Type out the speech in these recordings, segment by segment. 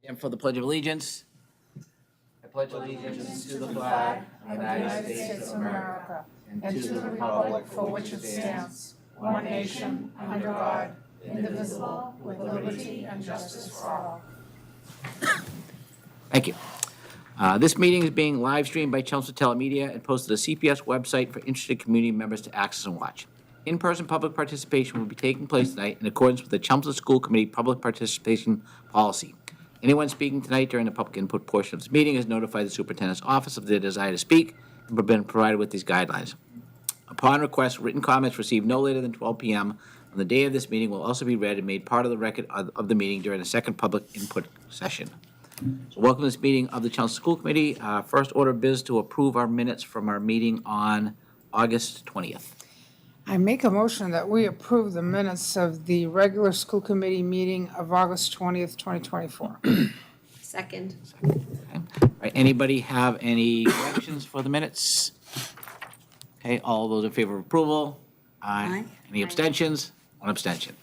And for the Pledge of Allegiance. I pledge allegiance to the flag of the United States of America and to the republic for which it stands, one nation, under God, indivisible, with liberty and justice for all. Thank you. This meeting is being live streamed by Chelmsford Telemedia and posted to the CPS website for interested community members to access and watch. In-person public participation will be taking place tonight in accordance with the Chelmsford School Committee Public Participation Policy. Anyone speaking tonight during the public input portion of this meeting is notified the superintendent's office of their desire to speak and have been provided with these guidelines. Upon request, written comments received no later than 12 p.m. on the day of this meeting will also be read and made part of the record of the meeting during the second public input session. So welcome to this meeting of the Chelmsford School Committee. First order of business to approve our minutes from our meeting on August 20th. I make a motion that we approve the minutes of the regular school committee meeting of August 20th, 2024. Second. Okay. All right, anybody have any corrections for the minutes? Okay, all those in favor of approval? Aye. Any abstentions? One abstention.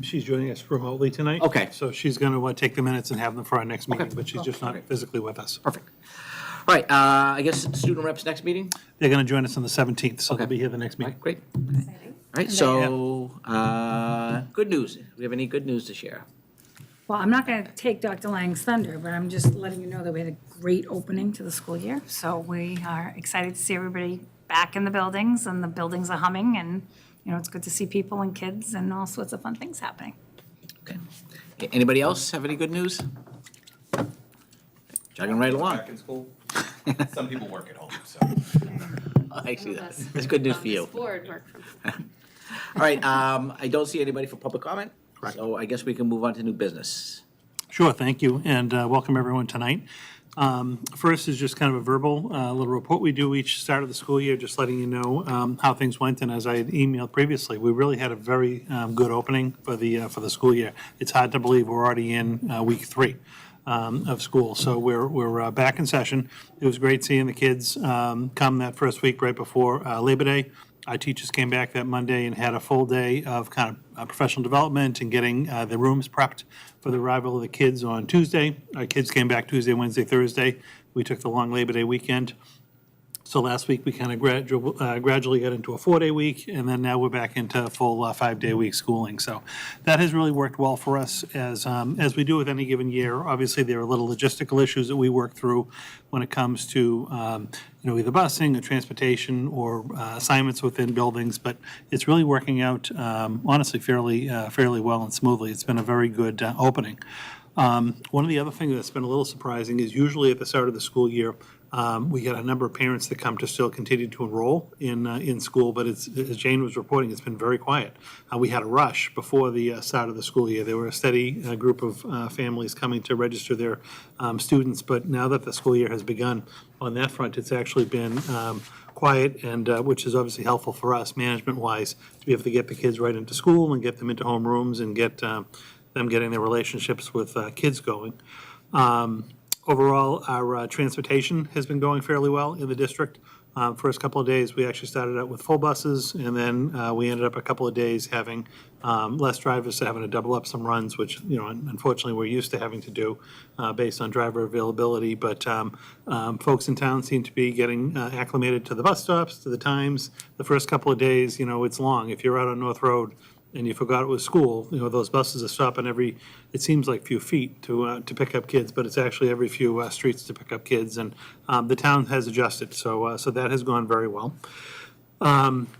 She's joining us remotely tonight. Okay. So she's going to take the minutes and have them for our next meeting, but she's just not Okay. physically with us. Perfect. All right, I guess student reps next meeting? They're going to join us on the 17th, so Okay. they'll be here the next All meeting. right, great. Exciting. All right, so, good news. Do we have any good news to share? Well, I'm not going to take Dr. Lang's thunder, but I'm just letting you know that we had a great opening to the school year. So we are excited to see everybody back in the buildings, and the buildings are humming, and, you know, it's good to see people and kids and all sorts of fun things happening. Okay. Anybody else have any good news? Chugging right along. Back in school. Some people work at home, so. I see that. That's good news for you. This board work from home. All right, I don't see anybody for public comment. Correct. So I guess we can move on to new business. Sure, thank you, and welcome everyone tonight. First is just kind of a verbal little report we do each start of the school year, just letting you know how things went. And as I had emailed previously, we really had a very good opening for the school year. It's hard to believe we're already in week 3 of school, so we're back in session. It was great seeing the kids come that first week right before Labor Day. Our teachers came back that Monday and had a full day of kind of professional development and getting the rooms prepped for the arrival of the kids on Tuesday. Our kids came back Tuesday, Wednesday, Thursday. We took the long Labor Day weekend. So last week, we kind of gradually got into a 4-day week, and then now we're back into a full 5-day week schooling. So that has really worked well for us, as we do with any given year. Obviously, there are little logistical issues that we work through when it comes to either busing or transportation or assignments within buildings, but it's really working out, honestly, fairly well and smoothly. It's been a very good opening. One of the other things that's been a little surprising is usually at the start of the school year, we get a number of parents that come to still continue to enroll in school, but as Jane was reporting, it's been very quiet. We had a rush before the start of the school year. There were a steady group of families coming to register their students, but now that the school year has begun, on that front, it's actually been quiet, and which is obviously helpful for us management-wise to be able to get the kids right into school and get them into homerooms and get them getting their relationships with kids going. Overall, our transportation has been going fairly well in the district. First couple of days, we actually started out with full buses, and then we ended up a couple of days having less drivers, so having to double up some runs, which, unfortunately, we're used to having to do based on driver availability. But folks in town seem to be getting acclimated to the bus stops, to the times. The first couple of days, it's long. If you're out on North Road and you forgot it was school, those buses are stopping every, it seems like few feet to pick up kids, but it's actually every few streets to pick up kids, and the town has adjusted, so that has gone very well.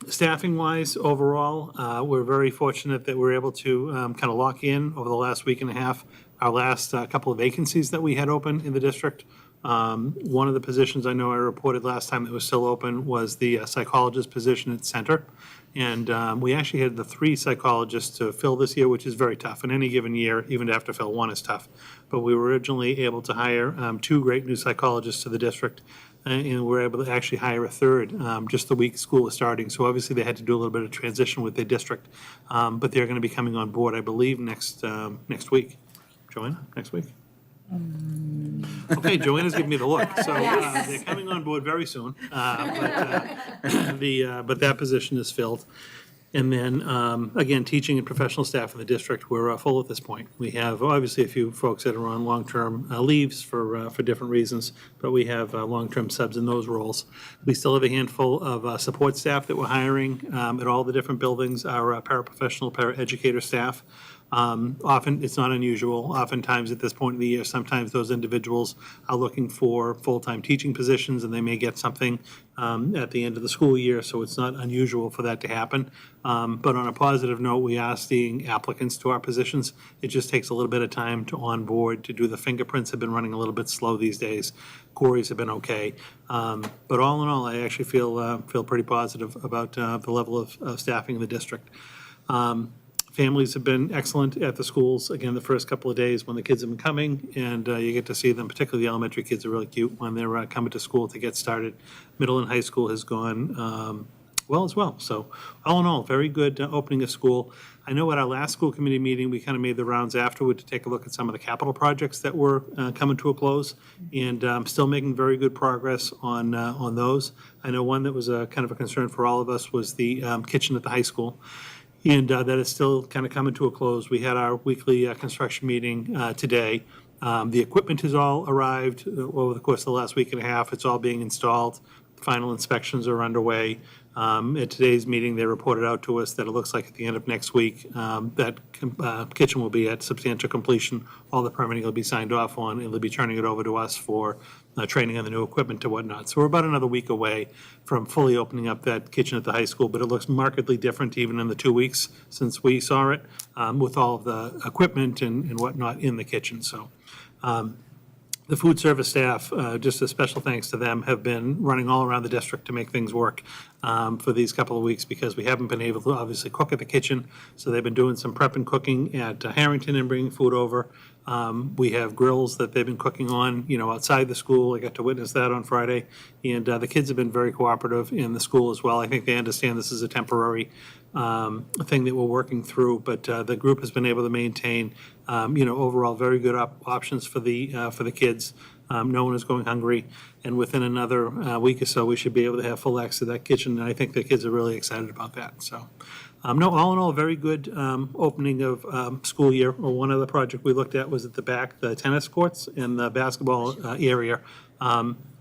Staffing-wise, overall, we're very fortunate that we're able to kind of lock in over the last week and a half our last couple of vacancies that we had open in the district. One of the positions I know I reported last time that was still open was the psychologist position at Center. And we actually had the 3 psychologists to fill this year, which is very tough. In any given year, even to have to fill 1 is tough. But we were originally able to hire 2 great new psychologists to the district, and we were able to actually hire a 3rd just the week school was starting. So obviously they had to do a little bit of transition with their district, but they're going to be coming on board, I believe, next week. Joanna, next week? Okay, Joanna's giving me the look, so they're coming on board very soon, but that position is filled. And then, again, teaching and professional staff in the district, we're full at this point. We have obviously a few folks that are on long-term leaves for different reasons, but we have long-term subs in those roles. We still have a handful of support staff that we're hiring at all the different buildings, our paraprofessional, paraeducator staff. Often, it's not unusual, oftentimes at this point in the year, sometimes those individuals are looking for full-time teaching positions, and they may get something at the end of the school year, so it's not unusual for that to happen. But on a positive note, we are seeing applicants to our positions. It just takes a little bit of time to onboard, to do the fingerprints have been running a little bit slow these days. Queries have been okay. But all in all, I actually feel pretty positive about the level of staffing in the district. Families have been excellent at the schools, again, the first couple of days when the kids have been coming, and you get to see them, particularly the elementary kids are really cute when they're coming to school to get started. Middle and high school has gone well as well. So all in all, very good opening of school. I know at our last school committee meeting, we kind of made the rounds afterward to take a look at some of the capital projects that were coming to a close, and still making very good progress on those. I know one that was kind of a concern for all of us was the kitchen at the high school. And that is still kind of coming to a close. We had our weekly construction meeting today. The equipment has all arrived over the course of the last week and a half. It's all being installed. Final inspections are underway. At today's meeting, they reported out to us that it looks like at the end of next week, that kitchen will be at substantial completion. All the permitting will be signed off on, and they'll be turning it over to us for training on the new equipment and whatnot. So we're about another week away from fully opening up that kitchen at the high school, but it looks markedly different even in the 2 weeks since we saw it, with all of the equipment and whatnot in the kitchen. So the food service staff, just a special thanks to them, have been running all around the district to make things work for these couple of weeks because we haven't been able to obviously cook at the kitchen. So they've been doing some prep and cooking at Harrington and bringing food over. We have grills that they've been cooking on, outside the school. I got to witness that on Friday. And the kids have been very cooperative in the school as well. I think they understand this is a temporary thing that we're working through, but the group has been able to maintain, overall very good options for the kids. No one is going hungry, and within another week or so, we should be able to have full access to that kitchen, and I think the kids are really excited about that. So, no, all in all, very good opening of school year. Well, one other project we looked at was at the back, the tennis courts and the basketball area.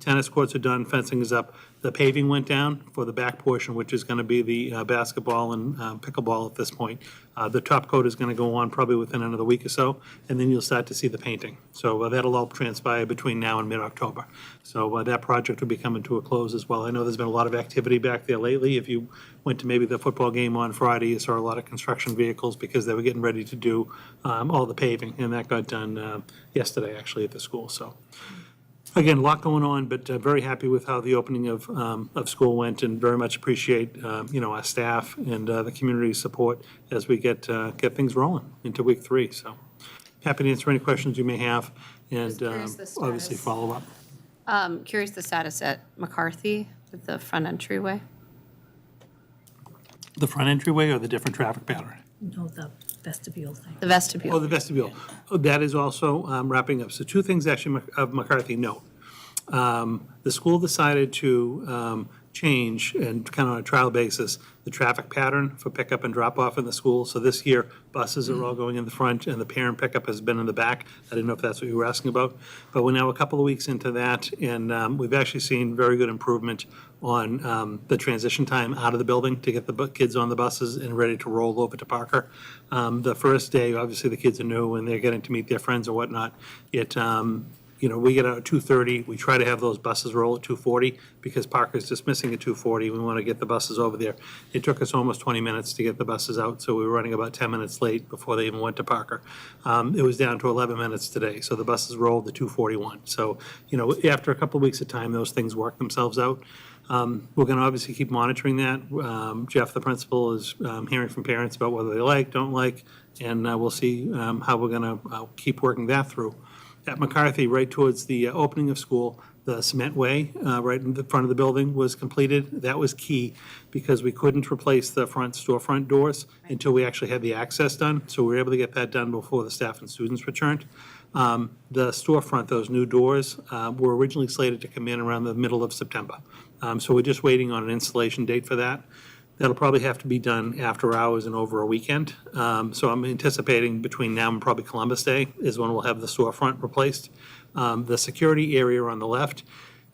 Tennis courts are done, fencing is up. The paving went down for the back portion, which is going to be the basketball and pickleball at this point. The top coat is going to go on probably within another week or so, and then you'll start to see the painting. So that'll all transpire between now and mid-October. So that project will be coming to a close as well. I know there's been a lot of activity back there lately. If you went to maybe the football game on Friday, you saw a lot of construction vehicles because they were getting ready to do all the paving, and that got done yesterday, actually, at the school. So again, a lot going on, but very happy with how the opening of school went, and very much appreciate our staff and the community support as we get things rolling into week 3. So happy to answer any questions you may have, and Just curious the obviously status. follow up. Curious the status at McCarthy with the front entryway. The front entryway or the different traffic pattern? No, the vestibule thing. The vestibule. Oh, the vestibule. That is also wrapping up. So 2 things actually of McCarthy note. The school decided to change, and kind of on a trial basis, the traffic pattern for pickup and drop-off in the school. So this year, buses are all going in the front, and the parent pickup has been in the back. I didn't know if that's what you were asking about. But we're now a couple of weeks into that, and we've actually seen very good improvement on the transition time out of the building to get the kids on the buses and ready to roll over to Parker. The first day, obviously, the kids are new, and they're getting to meet their friends or whatnot. We get out at 2:30. We try to have those buses roll at 2:40 because Parker's just missing at 2:40. We want to get the buses over there. It took us almost 20 minutes to get the buses out, so we were running about 10 minutes late before they even went to Parker. It was down to 11 minutes today, so the buses rolled at 2:41. So, after a couple of weeks of time, those things work themselves out. We're going to obviously keep monitoring that. Jeff, the principal, is hearing from parents about whether they like, don't like, and we'll see how we're going to keep working that through. At McCarthy, right towards the opening of school, the cement way right in the front of the building was completed. That was key because we couldn't replace the front storefront doors until we actually had the access done. So we were able to get that done before the staff and students returned. The storefront, those new doors, were originally slated to come in around the middle of September. So we're just waiting on an installation date for that. That'll probably have to be done after hours and over a weekend. So I'm anticipating between now and probably Columbus Day is when we'll have the storefront replaced. The security area on the left,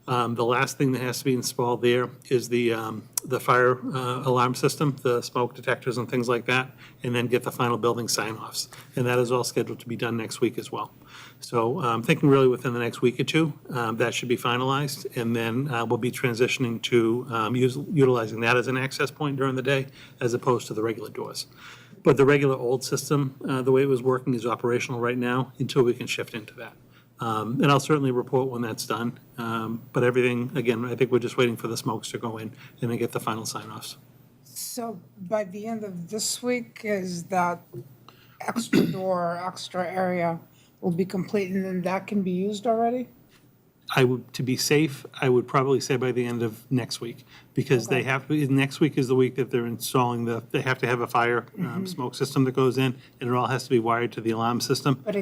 the last thing that has to be installed there is the fire alarm system, the smoke detectors and things like that, and then get the final building sign-offs. And that is all scheduled to be done next week as well. So I'm thinking really within the next week or two, that should be finalized. And then we'll be transitioning to utilizing that as an access point during the day as opposed to the regular doors. But the regular old system, the way it was working, is operational right now until we can shift into that. And I'll certainly report when that's done. But everything, again, I think we're just waiting for the smokes to go in and then get the final sign-offs. So by the end of this week, is that extra door, extra area will be complete, and then that can be used already? To be safe, I would probably say by the end of next week, because they have to, next week is the week that they're installing they have to have a fire smoke system that goes in, and it all has to be wired to the alarm system. But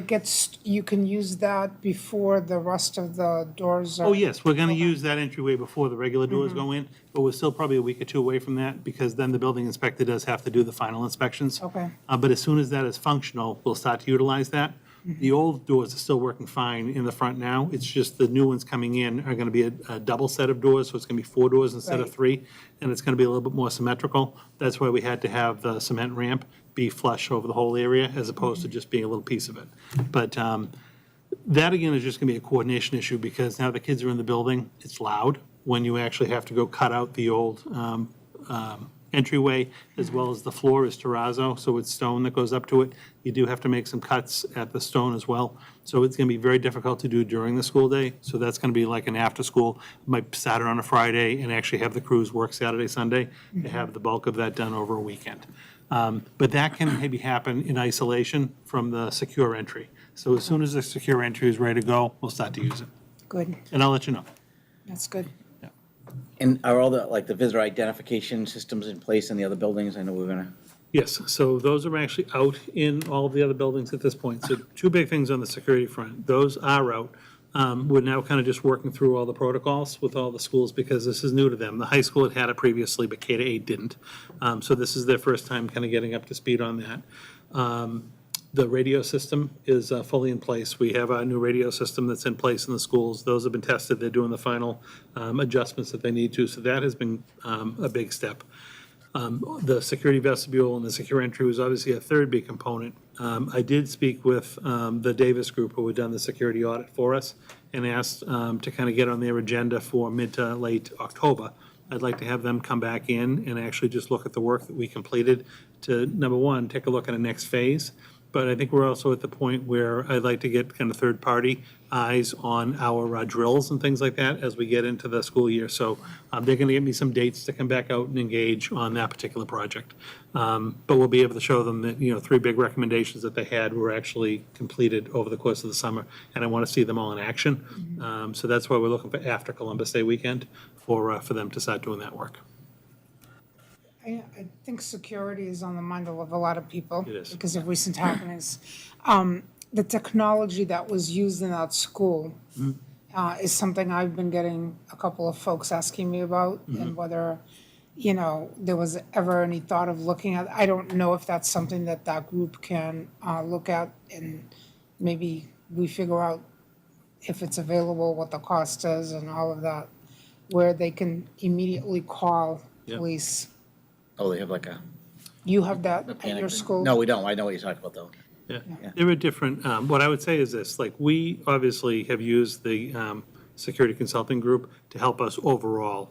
you can use that before the rest of the doors are? Oh, yes, we're gonna use that entryway before the regular doors go in, but we're still probably a week or two away from that, because then the building inspector does have to do the final inspections. Okay. But as soon as that is functional, we'll start to utilize that. The old doors are still working fine in the front now. It's just the new ones coming in are gonna be a double set of doors, so it's gonna be 4 doors instead of Right. 3, and it's gonna be a little bit more symmetrical. That's why we had to have the cement ramp be flush over the whole area, as opposed to just being a little piece of it. But that, again, is just gonna be a coordination issue, because now the kids are in the building, it's loud when you actually have to go cut out the old entryway, as well as the floor is terrazzo, so it's stone that goes up to it. You do have to make some cuts at the stone as well. So it's gonna be very difficult to do during the school day. So that's gonna be like an after-school, might start it on a Friday and actually have the crews work Saturday, Sunday, to have the bulk of that done over a weekend. But that can maybe happen in isolation from the secure entry. So as soon as the secure entry is ready to go, we'll start to use it. Good, And I'll let you know. that's good. And are all the visitor identification systems in place in the other buildings? I know we're gonna. Yes, so those are actually out in all of the other buildings at this point. So 2 big things on the security front. Those are out. We're now kind of just working through all the protocols with all the schools, because this is new to them. The high school had it previously, but K-8 didn't. So this is their first time kind of getting up to speed on that. The radio system is fully in place. We have a new radio system that's in place in the schools. Those have been tested. They're doing the final adjustments that they need to. So that has been a big step. The security vestibule and the secure entry was obviously a third big component. I did speak with the Davis Group, who had done the security audit for us, and asked to kind of get on their agenda for mid to late October. I'd like to have them come back in and actually just look at the work that we completed to, number one, take a look at a next phase. But I think we're also at the point where I'd like to get kind of third-party eyes on our drills and things like that as we get into the school year. So they're going to give me some dates to come back out and engage on that particular project. But we'll be able to show them that, 3 big recommendations that they had were actually completed over the course of the summer, and I want to see them all in action. So that's why we're looking for after Columbus Day weekend for them to start doing that work. I think security is on the mind of a lot of people. It is. Because of recent happenings. The technology that was used in that school is something I've been getting a couple of folks asking me about, and whether, there was ever any thought of looking at. I don't know if that's something that group can look at, and maybe we figure out if it's available, what the cost is, and all of that, where they can immediately call Yep. police. Oh, they have like a You have that at panic your thing? school? No, we don't. I know what you're talking about, though. Yeah, Yeah. there are different, what I would say is this, like, we obviously have used the security consulting group to help us overall,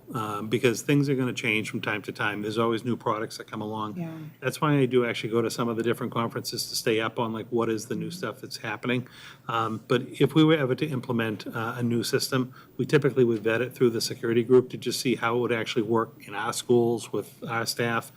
because things are gonna change from time to time. There's always new products that come along. Yeah. That's why I do actually go to some of the different conferences to stay up on, like, what is the new stuff that's happening. But if we were ever to implement a new system, we typically would vet it through the security group to just see how it would actually work in our schools with our staff.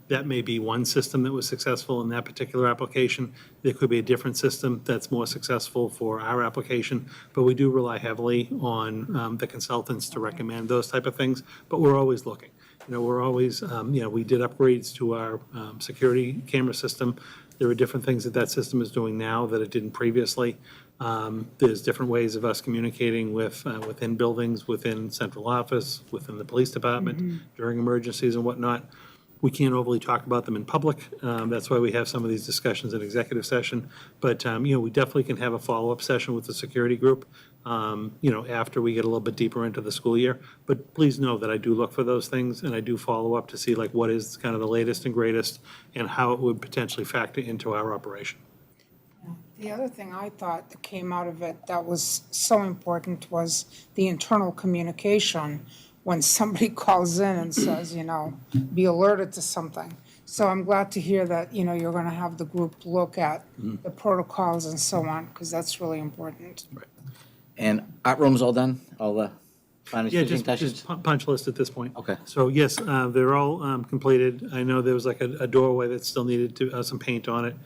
That may be one system that was successful in that particular application. There could be a different system that's more successful for our application, but we do rely heavily on the consultants to recommend those type of things, but we're always looking. We're always, we did upgrades to our security camera system. There are different things that system is doing now that it didn't previously. There's different ways of us communicating with, within buildings, within central office, within the police department, during emergencies and whatnot. We can't overly talk about them in public. That's why we have some of these discussions in executive session. But, we definitely can have a follow-up session with the security group, after we get a little bit deeper into the school year. But please know that I do look for those things, and I do follow up to see like what is kind of the latest and greatest and how it would potentially factor into our operation. The other thing I thought that came out of it that was so important was the internal communication when somebody calls in and says, be alerted to something. So I'm glad to hear that, you're going to have the group look at the protocols and so on, because that's really important. Right. And art room's all done, all the final Yeah, finishing touches? just punch list at this point. Okay. So yes, they're all completed. I know there was like a doorway that still needed to, some paint on it.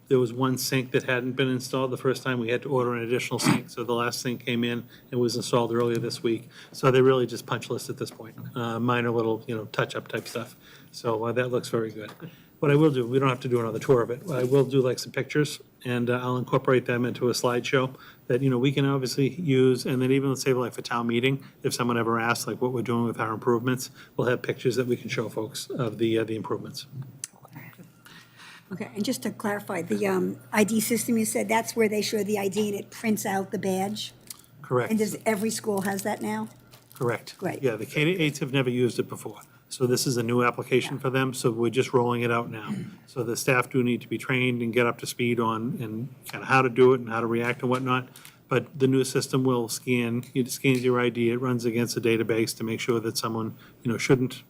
There was one sink that hadn't been installed the first time. We had to order an additional sink, so the last sink came in and was installed earlier this week. So they really just punch list at this point. Minor little, touch-up type stuff. So that looks very good. What I will do, we don't have to do another tour of it. I will do like some pictures, and I'll incorporate them into a slideshow that, we can obviously use, and then even, let's say, like for town meeting, if someone ever asks, like, what we're doing with our improvements, we'll have pictures that we can show folks of the improvements. Okay, and just to clarify, the ID system, you said that's where they show the ID and it prints out the badge? Correct. And does every school has that now? Correct. Great. Yeah, the K-8s have never used it before. So this is a new application for them, so we're just rolling it out now. So the staff do need to be trained and get up to speed on and kind of how to do it and how to react and whatnot. But the new system will scan, it scans your ID, it runs against a database to make sure that someone, shouldn't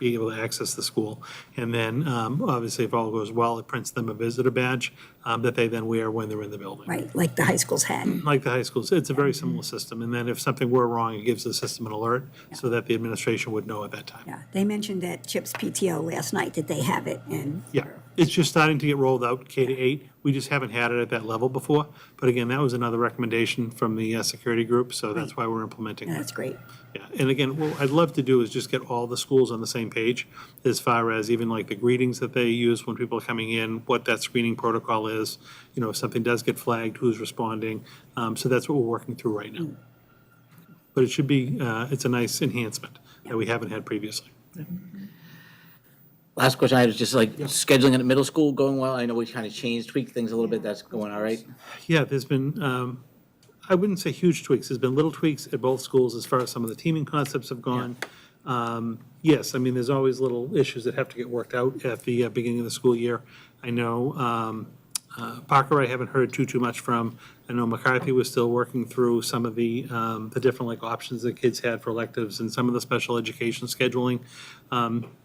be able to access the school. And then, obviously, if all goes well, it prints them a visitor badge that they then wear when they're in the building. Right, like the high schools had. Like the high schools, it's a very similar system. And then if something were wrong, it gives the system an alert so that the administration would know at that time. Yeah, they mentioned at CHIPS PTO last night that they have it and. Yeah, it's just starting to get rolled out, K-8. We just haven't had it at that level before. But again, that was another recommendation from the security group, so that's why we're implementing Yeah, it. that's great. Yeah, and again, what I'd love to do is just get all the schools on the same page as far as even like the greetings that they use when people are coming in, what that screening protocol is, if something does get flagged, who's responding. So that's what we're working through right now. But it should be, it's a nice enhancement that we haven't had previously. Last question I had is just like scheduling at middle school going well. I know we kind of changed, tweaked things a little bit. That's going all right? Yeah, there's been, I wouldn't say huge tweaks. There's been little tweaks at both schools as far as some of the teaming concepts have gone. Yes, I mean, there's always little issues that have to get worked out at the beginning of the school year. I know Parker I haven't heard too much from. I know McCarthy was still working through some of the different like options that kids had for electives and some of the special education scheduling.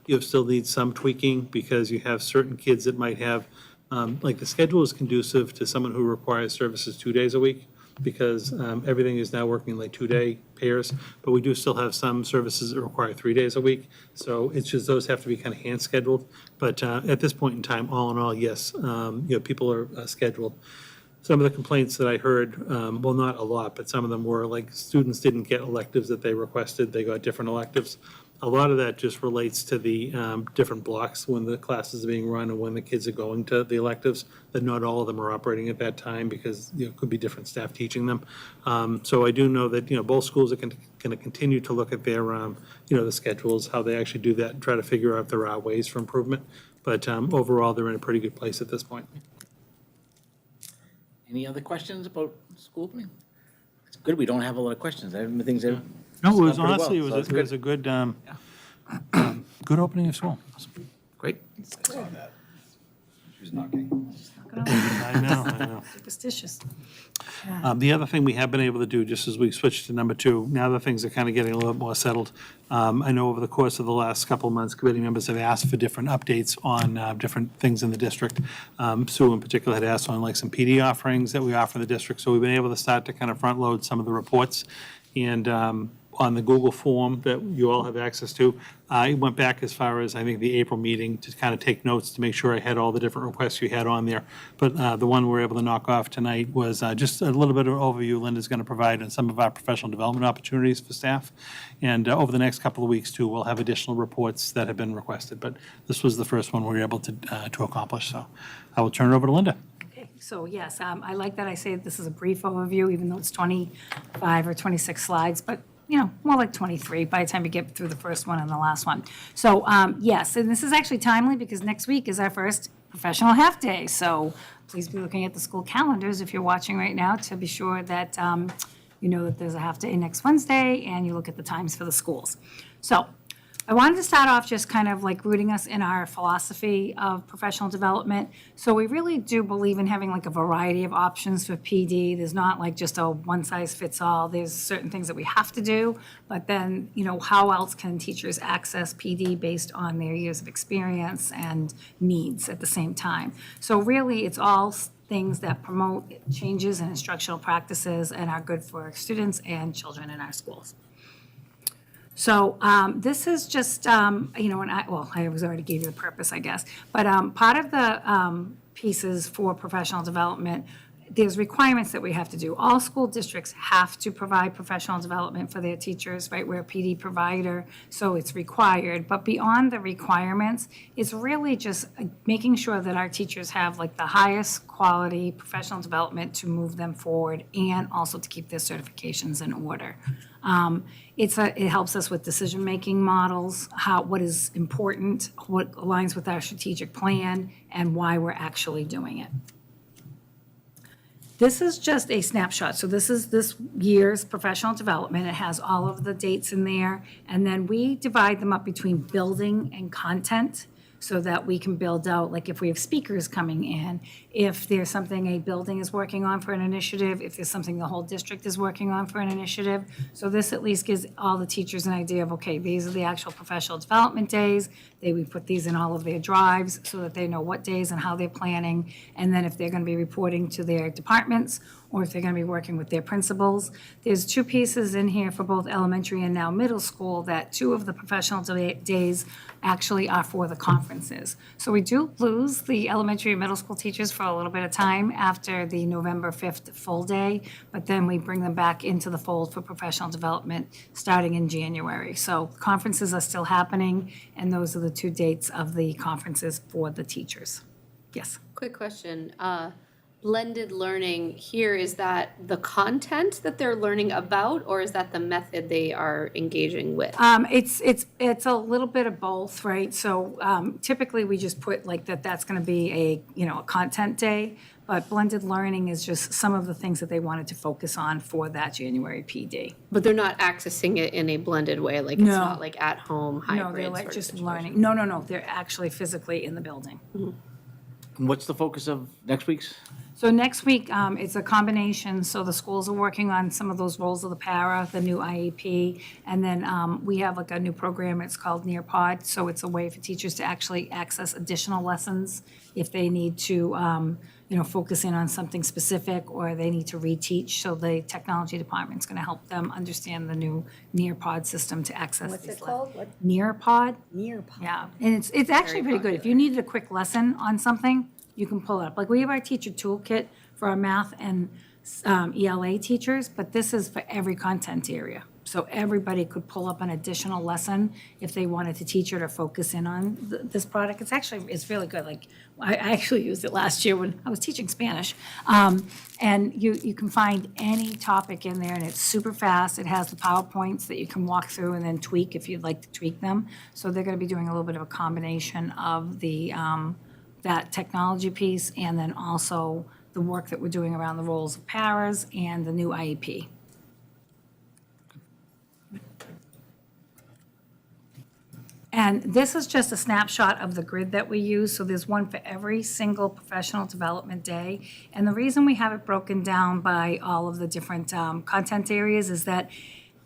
You still need some tweaking because you have certain kids that might have, like the schedule is conducive to someone who requires services 2 days a week because everything is now working like 2-day pairs, but we do still have some services that require 3 days a week. So it's just those have to be kind of hand scheduled. But at this point in time, all in all, yes, people are scheduled. Some of the complaints that I heard, well, not a lot, but some of them were like students didn't get electives that they requested. They got different electives. A lot of that just relates to the different blocks when the classes are being run and when the kids are going to the electives, that not all of them are operating at that time because, it could be different staff teaching them. So I do know that, both schools are going to continue to look at their, the schedules, how they actually do that and try to figure out if there are ways for improvement. But overall, they're in a pretty good place at this point. Any other questions about school opening? It's good we don't have a lot of questions. Things that. No, it was gone pretty honestly, well, so it's it was a good, good opening of school. Great. I saw that. She was knocking. I know. Superstitious. The other thing we have been able to do, just as we switch to number 2, now that things are kind of getting a little bit more settled, I know over the course of the last couple of months, committee members have asked for different updates on different things in the district. Sue in particular had asked on like some PD offerings that we offer in the district, so we've been able to start to kind of front load some of the reports. And on the Google form that you all have access to, I went back as far as, I think, the April meeting to kind of take notes to make sure I had all the different requests you had on there. But the one we're able to knock off tonight was just a little bit of an overview Linda's going to provide on some of our professional development opportunities for staff. And over the next couple of weeks, too, we'll have additional reports that have been requested. But this was the first one we were able to accomplish. So I will turn it over to Linda. Okay, So yes, I like that I say this is a brief overview, even though it's 25 or 26 slides, but more like 23 by the time you get through the first one and the last one. So yes, and this is actually timely because next week is our first professional half-day. So please be looking at the school calendars if you're watching right now to be sure that you know that there's a half-day next Wednesday and you look at the times for the schools. So I wanted to start off just kind of like rooting us in our philosophy of professional development. So we really do believe in having like a variety of options for PD. There's not like just a one-size-fits-all. There's certain things that we have to do, but then, how else can teachers access PD based on their years of experience and needs at the same time? So really, it's all things that promote changes in instructional practices and are good for students and children in our schools. So this is just, and I was already gave you the purpose, I guess. But part of the pieces for professional development, there's requirements that we have to do. All school districts have to provide professional development for their teachers, right? We're a PD provider, so it's required. But beyond the requirements, it's really just making sure that our teachers have like the highest quality professional development to move them forward and also to keep their certifications in order. It helps us with decision-making models, what is important, what aligns with our strategic plan, and why we're actually doing it. This is just a snapshot. So this is this year's professional development. It has all of the dates in there. And then we divide them up between building and content so that we can build out, like if we have speakers coming in, if there's something a building is working on for an initiative, if there's something the whole district is working on for an initiative. So this at least gives all the teachers an idea of, okay, these are the actual professional development days. We put these in all of their drives so that they know what days and how they're planning. And then if they're going to be reporting to their departments or if they're going to be working with their principals. There's two pieces in here for both elementary and now middle school that 2 of the professional days actually are for the conferences. So we do lose the elementary and middle school teachers for a little bit of time after the November 5th full day, but then we bring them back into the fold for professional development starting in January. So conferences are still happening, and those are the 2 dates of the conferences for the teachers. Yes? Quick question. Blended learning here, is that the content that they're learning about, or is that the method they are engaging with? It's a little bit of both, right? So typically we just put like that's going to be a content day, but blended learning is just some of the things that they wanted to focus on for that January PD. But they're not accessing it in a blended way, like it's No. not like at home hybrid. No, they're like sort of just situation. learning. No, they're actually physically in the building. And what's the focus of next week's? So next week, it's a combination, so the schools are working on some of those roles of the para, the new IEP, and then we have like a new program, it's called Nearpod, so it's a way for teachers to actually access additional lessons if they need to, focus in on something specific or they need to reteach, so the technology department's gonna help them understand the new Nearpod system to access What's these it called? What? Nearpod, Nearpod. yeah, and it's actually pretty good. If you needed a quick lesson on something, you can pull it up. Like, we have our teacher toolkit for our math and ELA teachers, but this is for every content area. So everybody could pull up an additional lesson if they wanted to teach it or focus in on this product. It's really good. Like, I actually used it last year when I was teaching Spanish. And you can find any topic in there, and it's super fast. It has the PowerPoints that you can walk through and then tweak if you'd like to tweak them. So they're going to be doing a little bit of a combination of the that technology piece, and then also the work that we're doing around the roles of paras and the new IEP. And this is just a snapshot of the grid that we use. So there's one for every single professional development day. And the reason we have it broken down by all of the different content areas is that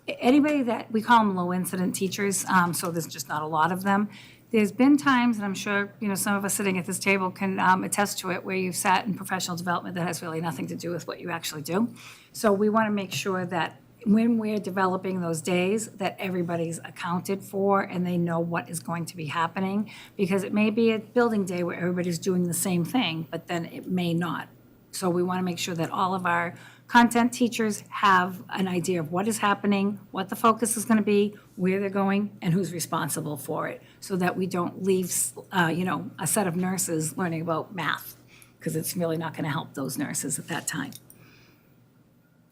anybody that, we call them low incident teachers, so there's just not a lot of them. There's been times, and I'm sure, some of us sitting at this table can attest to it, where you've sat in professional development that has really nothing to do with what you actually do. So we want to make sure that when we're developing those days, that everybody's accounted for and they know what is going to be happening, because it may be a building day where everybody's doing the same thing, but then it may not. So we want to make sure that all of our content teachers have an idea of what is happening, what the focus is going to be, where they're going, and who's responsible for it, so that we don't leave, a set of nurses learning about math, because it's really not going to help those nurses at that time.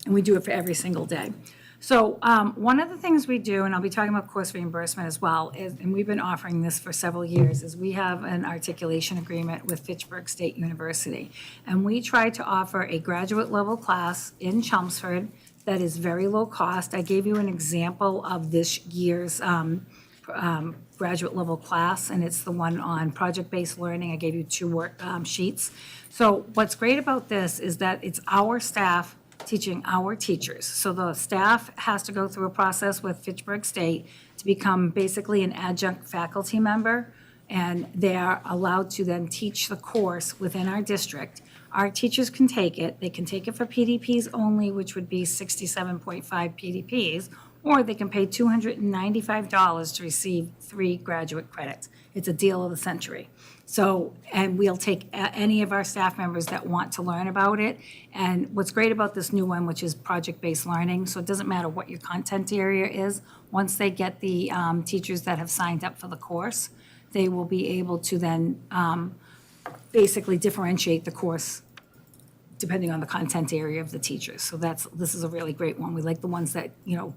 And we do it for every single day. So one of the things we do, and I'll be talking about course reimbursement as well, is, and we've been offering this for several years, is we have an articulation agreement with Fitchburg State University. And we try to offer a graduate level class in Chelmsford that is very low cost. I gave you an example of this year's graduate level class, and it's the one on project-based learning. I gave you 2 work sheets. So what's great about this is that it's our staff teaching our teachers. So the staff has to go through a process with Fitchburg State to become basically an adjunct faculty member, and they are allowed to then teach the course within our district. Our teachers can take it. They can take it for PDPs only, which would be 67.5 PDPs, or they can pay $295 to receive 3 graduate credits. It's a deal of the century. So, and we'll take any of our staff members that want to learn about it. And what's great about this new one, which is project-based learning, so it doesn't matter what your content area is, once they get the teachers that have signed up for the course, they will be able to then basically differentiate the course depending on the content area of the teachers. So this is a really great one. We like the ones that,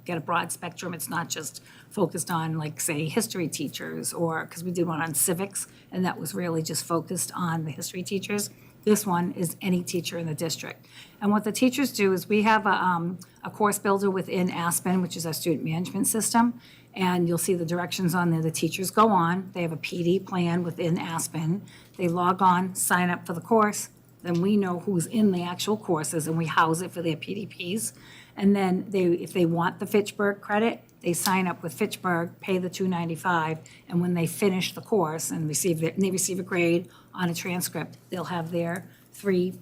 get a broad spectrum. It's not just focused on, like, say, history teachers, or, because we did one on civics, and that was really just focused on the history teachers. This one is any teacher in the district. And what the teachers do is we have a course builder within Aspen, which is our student management system, and you'll see the directions on there. The teachers go on. They have a PD plan within Aspen. They log on, sign up for the course. Then we know who's in the actual courses, and we house it for their PDPs. And then if they want the Fitchburg credit, they sign up with Fitchburg, pay the $295, and when they finish the course and they receive a grade on a transcript, they'll have their 3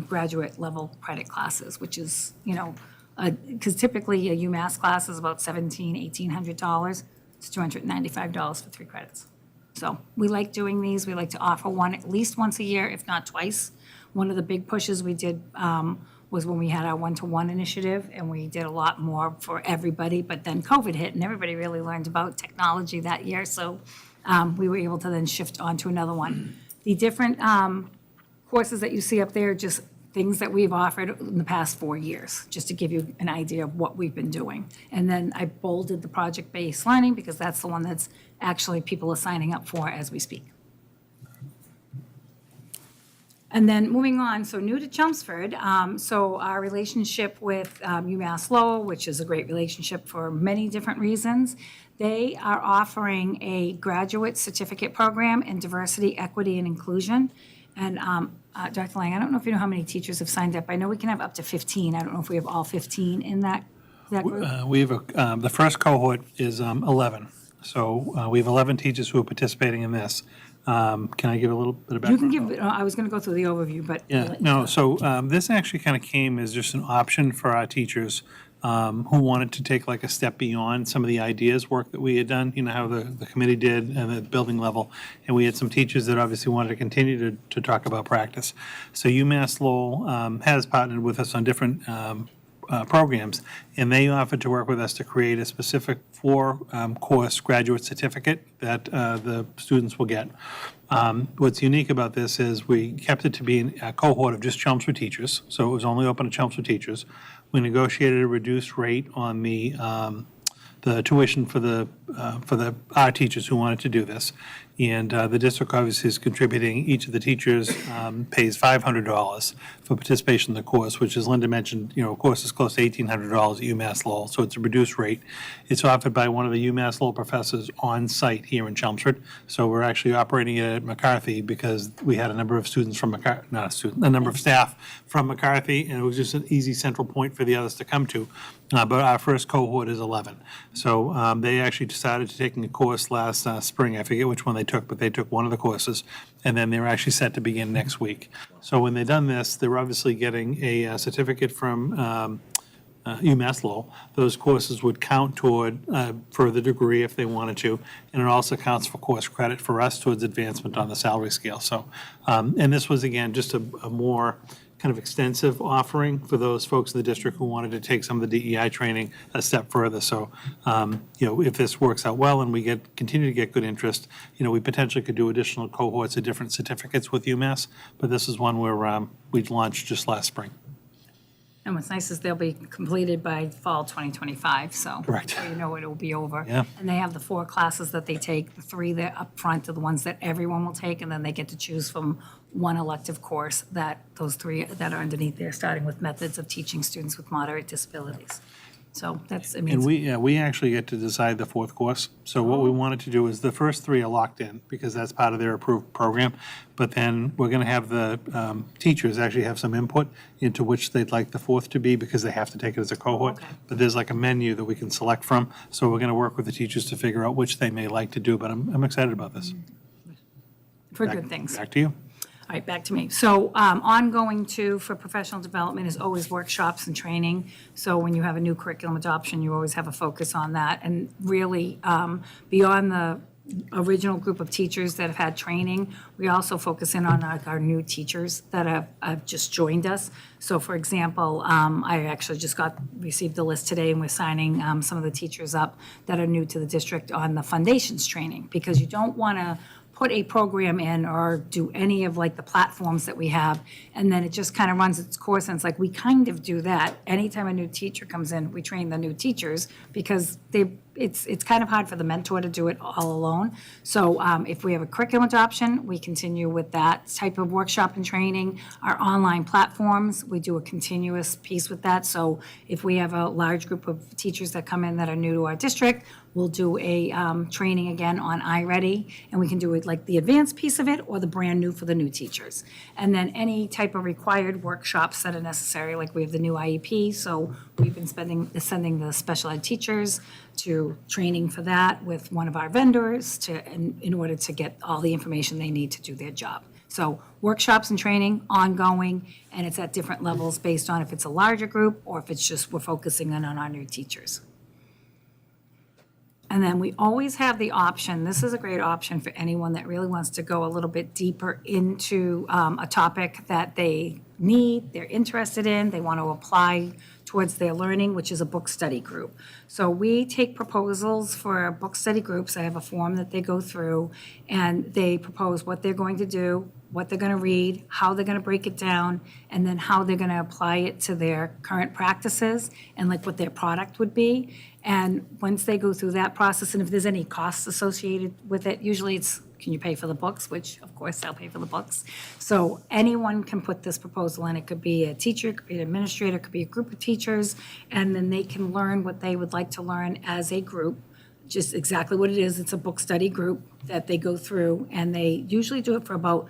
graduate level credit classes, which is, because typically a UMass class is about $1,800. It's $295 for 3 credits. So we like doing these. We like to offer one at least once a year, if not twice. One of the big pushes we did was when we had our one-to-one initiative, and we did a lot more for everybody, but then COVID hit, and everybody really learned about technology that year, so we were able to then shift on to another one. The different courses that you see up there, just things that we've offered in the past 4 years, just to give you an idea of what we've been doing. And then I bolded the project-based learning, because that's the one that's actually people are signing up for as we speak. And then moving on, so new to Chelmsford, so our relationship with UMass Lowell, which is a great relationship for many different reasons, they are offering a graduate certificate program in diversity, equity, and inclusion. And Dr. Lang, I don't know if you know how many teachers have signed up. I know we can have up to 15. I don't know if we have all 15 in that group. We have the first cohort is 11. So we have 11 teachers who are participating in this. Can I give a little bit of background? You can give, I was going to go through the overview, but. Yeah, no, so this actually kind of came as just an option for our teachers who wanted to take like a step beyond some of the ideas work that we had done, how the committee did and the building level. And we had some teachers that obviously wanted to continue to talk about practice. So UMass Lowell has partnered with us on different programs, and they offered to work with us to create a specific 4-course graduate certificate that the students will get. What's unique about this is we kept it to be a cohort of just Chelmsford teachers, so it was only open to Chelmsford teachers. We negotiated a reduced rate on the tuition for our teachers who wanted to do this. And the district obviously is contributing. Each of the teachers pays $500 for participation in the course, which, as Linda mentioned, course is close to $1,800 at UMass Lowell, so it's a reduced rate. It's offered by one of the UMass Lowell professors on site here in Chelmsford. So we're actually operating it at McCarthy because we had a number of students from a number of staff from McCarthy, and it was just an easy central point for the others to come to. But our first cohort is 11. So they actually decided to take a course last spring. I forget which one they took, but they took one of the courses, and then they're actually set to begin next week. So when they've done this, they're obviously getting a certificate from UMass Lowell. Those courses would count toward further degree if they wanted to, and it also counts for course credit for us towards advancement on the salary scale. So, and this was, again, just a more kind of extensive offering for those folks in the district who wanted to take some of the DEI training a step further. So, if this works out well and we continue to get good interest, we potentially could do additional cohorts of different certificates with UMass, but this is one where we launched just last spring. And what's nice is they'll be completed by fall 2025, so. Correct. So it will be over. Yeah. And they have the 4 classes that they take, the 3 that up front are the ones that everyone will take, and then they get to choose from one elective course those 3 that are underneath there, starting with methods of teaching students with moderate disabilities. So that's, And we actually get to decide the 4th course. So what we wanted to do is the first 3 are locked in because that's part of their approved program. But then we're going to have the teachers actually have some input into which they'd like the 4th to be because they have to take it as a cohort. Okay. But there's like a menu that we can select from. So we're going to work with the teachers to figure out which they may like to do. But I'm excited about this. for good things. Back to you. All right, back to me. So ongoing too for professional development is always workshops and training. So when you have a new curriculum adoption, you always have a focus on that. And really, beyond the original group of teachers that have had training, we also focus in on our new teachers that have just joined us. So for example, I actually just received the list today, and we're signing some of the teachers up that are new to the district on the foundations training, because you don't want to put a program in or do any of like the platforms that we have, and then it just kind of runs its course, and it's like we kind of do that. Anytime a new teacher comes in, we train the new teachers because it's kind of hard for the mentor to do it all alone. So if we have a curriculum adoption, we continue with that type of workshop and training. Our online platforms, we do a continuous piece with that. So if we have a large group of teachers that come in that are new to our district, we'll do a training again on iReady, and we can do it like the advanced piece of it or the brand new for the new teachers. And then any type of required workshops that are necessary, like we have the new IEP, so we've been sending the special ed teachers to training for that with one of our vendors in order to get all the information they need to do their job. So workshops and training ongoing, and it's at different levels based on if it's a larger group or if it's just we're focusing on our new teachers. And then we always have the option, this is a great option for anyone that really wants to go a little bit deeper into a topic that they need, they're interested in, they want to apply towards their learning, which is a book study group. So we take proposals for book study groups. I have a form that they go through, and they propose what they're going to do, what they're going to read, how they're going to break it down, and then how they're going to apply it to their current practices and like what their product would be. And once they go through that process, and if there's any costs associated with it, usually it's, can you pay for the books? Which, of course, I'll pay for the books. So anyone can put this proposal in. It could be a teacher, it could be an administrator, it could be a group of teachers, and then they can learn what they would like to learn as a group. Just exactly what it is. It's a book study group that they go through, and they usually do it for about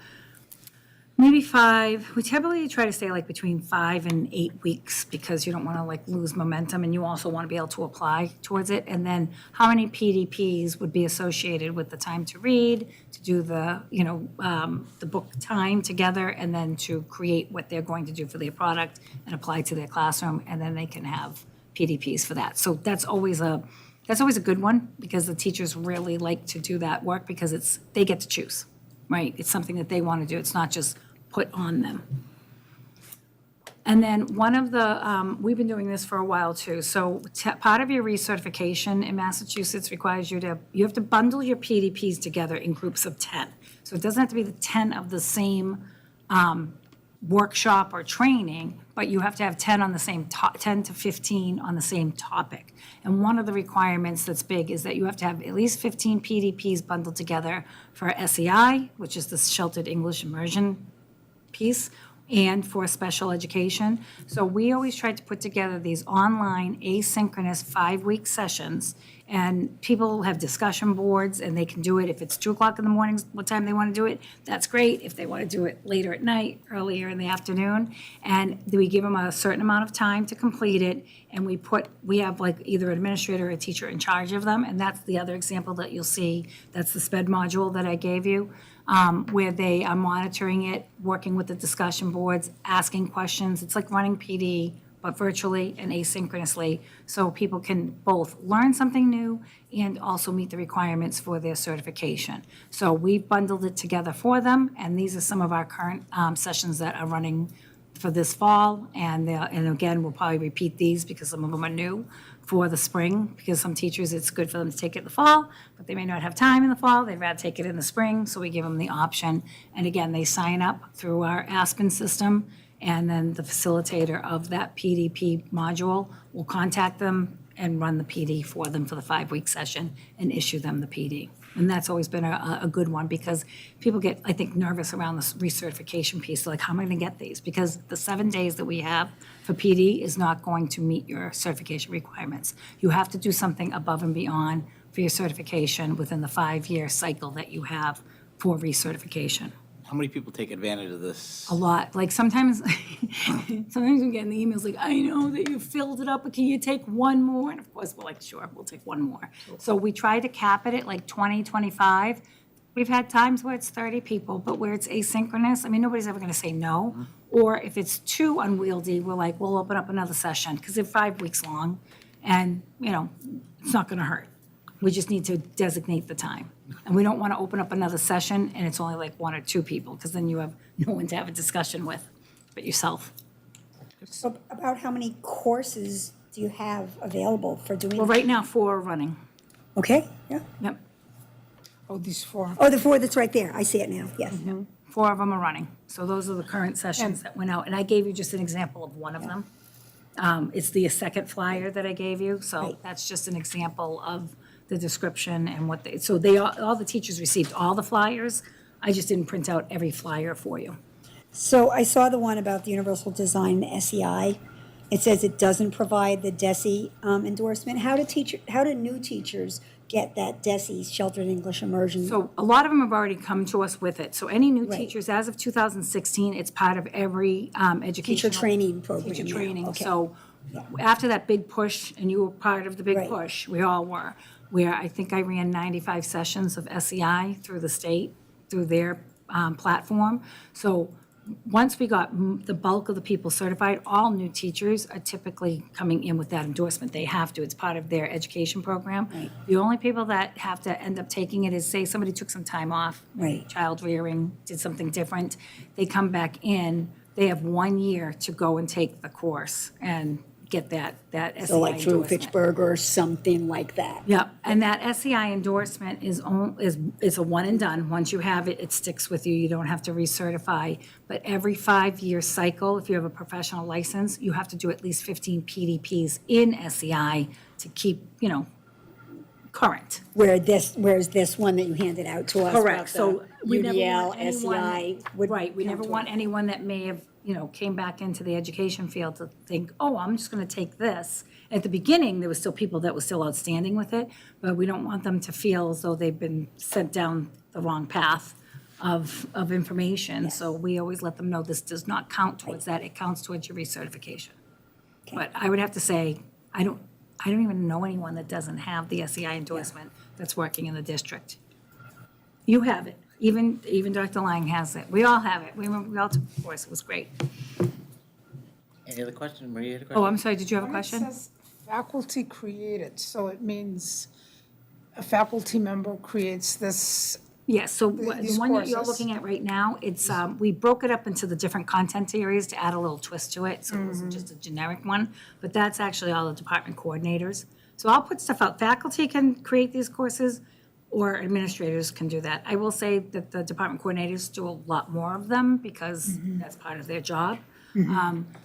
maybe 5. We typically try to stay like between 5 and 8 weeks because you don't want to like lose momentum, and you also want to be able to apply towards it. And then how many PDPs would be associated with the time to read, to do the, the book time together, and then to create what they're going to do for their product and apply to their classroom, and then they can have PDPs for that. So that's always a good one because the teachers really like to do that work because they get to choose, right? It's something that they want to do. It's not just put on them. And then one of the, we've been doing this for a while too. So part of your recertification in Massachusetts requires you have to bundle your PDPs together in groups of 10. So it doesn't have to be the 10 of the same workshop or training, but you have to have 10 on the same 10 to 15 on the same topic. And one of the requirements that's big is that you have to have at least 15 PDPs bundled together for SEI, which is the Sheltered English Immersion piece, and for special education. So we always try to put together these online asynchronous 5-week sessions, and people have discussion boards, and they can do it if it's 2:00 in the morning, what time they want to do it, that's great. If they want to do it later at night, earlier in the afternoon, and we give them a certain amount of time to complete it, and we have like either an administrator or a teacher in charge of them, and that's the other example that you'll see. That's the SPED module that I gave you. Where they are monitoring it, working with the discussion boards, asking questions. It's like running PD, but virtually and asynchronously, so people can both learn something new and also meet the requirements for their certification. So we've bundled it together for them, and these are some of our current sessions that are running for this fall, and again, we'll probably repeat these because some of them are new for the spring, because some teachers, it's good for them to take it in the fall, but they may not have time in the fall, they'd rather take it in the spring, so we give them the option. And again, they sign up through our Aspen system, and then the facilitator of that PDP module will contact them and run the PD for them for the 5-week session and issue them the PD. And that's always been a good one, because people get, I think, nervous around this recertification piece, like, how am I going to get these? Because the 7 days that we have for PD is not going to meet your certification requirements. You have to do something above and beyond for your certification within the 5-year cycle that you have for recertification. How many people take advantage of this? A lot. Like sometimes we get in the emails like, I know that you filled it up, but can you take one more? And of course, we're like, sure, we'll take one more. So we try to cap it at like 20, 25. We've had times where it's 30 people, but where it's asynchronous, I mean, nobody's ever going to say no. Or if it's too unwieldy, we're like, we'll open up another session, because they're 5 weeks long, and, it's not going to hurt. We just need to designate the time. And we don't want to open up another session and it's only like 1 or 2 people, because then you have no one to have a discussion with but yourself. So about how many courses do you have available for doing? Well, right now, 4 are running. Okay, yeah. Yep. Oh, these 4. Oh, the 4 that's right there. I see it now, yes. 4 of them are running. So those are the current sessions that went out. And I gave you just an example of one of them. It's the second flyer that I gave you. So Right. that's just an example of the description and what they, so all the teachers received all the flyers. I just didn't print out every flyer for you. So I saw the one about the Universal Design SEI. It says it doesn't provide the DESE endorsement. How do new teachers get that DESE Sheltered English Immersion? So a lot of them have already come to us with it. So any new Right. teachers, as of 2016, it's part of every educational. training program Teacher now, training. okay. So after that big push, and you were part of the big Right. push, we all were, where I think I ran 95 sessions of SEI through the state, through their platform. So once we got the bulk of the people certified, all new teachers are typically coming in with that endorsement. They have to. It's part of their education program. Right. The only people that have to end up taking it is, say, somebody took some time off, Right. child rearing, did something different. They come back in, they have 1 year to go and take the course and get that SEI So like through endorsement. Fitchburg or something like that? Yep, and that SEI endorsement is a one and done. Once you have it, it sticks with you. You don't have to recertify. But every 5-year cycle, if you have a professional license, you have to do at least 15 PDPs in SEI to keep, current. Whereas this one that you handed out to us. Correct, about so the we never UDL, want anyone. SEI would Right, we count never toward want it. anyone that may have, came back into the education field to think, oh, I'm just gonna take this. At the beginning, there was still people that were still outstanding with it, but we don't want them to feel as though they've been sent down the wrong path of information. So we always let them know this does not count towards that, it counts towards your recertification. But I would have to say, I don't even know anyone that doesn't have the SEI endorsement that's working in the district. You have it. Even Dr. Lang has it. We all have it. We all took the course. It was great. Any other questions? Maria had a question? Oh, I'm sorry. Did you have a It question? says faculty created, so it means a faculty member creates this. Yes, so the These one that you're courses. looking at right now, it's, we broke it up into the different content areas to add a little twist to it, so it wasn't just a generic one, but that's actually all the department coordinators. So I'll put stuff out. Faculty can create these courses, or administrators can do that. I will say that the department coordinators do a lot more of them because that's part of their job.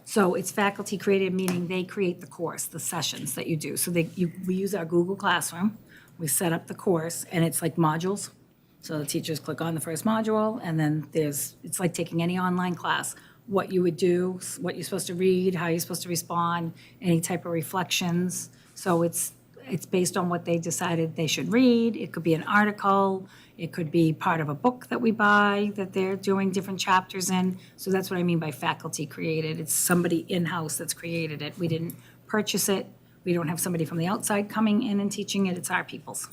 So it's faculty created, meaning they create the course, the sessions that you do. So we use our Google Classroom, we set up the course, and it's like modules. So the teachers click on the first module, and then it's like taking any online class. What you would do, what you're supposed to read, how you're supposed to respond, any type of reflections. So it's based on what they decided they should read. It could be an article, it could be part of a book that we buy that they're doing different chapters in. So that's what I mean by faculty created. It's somebody in-house that's created it. We didn't purchase it. We don't have somebody from the outside coming in and teaching it. It's our people's.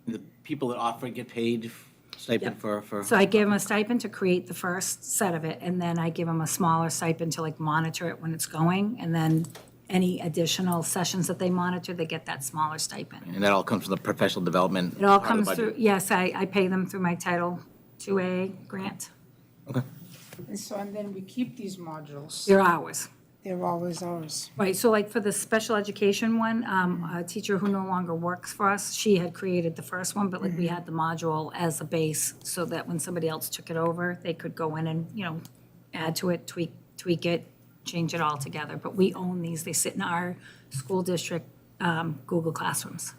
The people that offer it get paid stipend for. So I give them a stipend to create the first set of it, and then I give them a smaller stipend to like monitor it when it's going, and then any additional sessions that they monitor, they get that smaller stipend. And that all comes from the professional development. It all part of the comes through, budget. yes, I pay them through my Title IIA grant. Okay. And then we keep these modules. They're ours. They're always ours. Right, so like for the special education one, a teacher who no longer works for us, she had created the first one, but like we had the module as a base so that when somebody else took it over, they could go in and, add to it, tweak it, change it all together. But we own these, they sit in our school district Google Classrooms.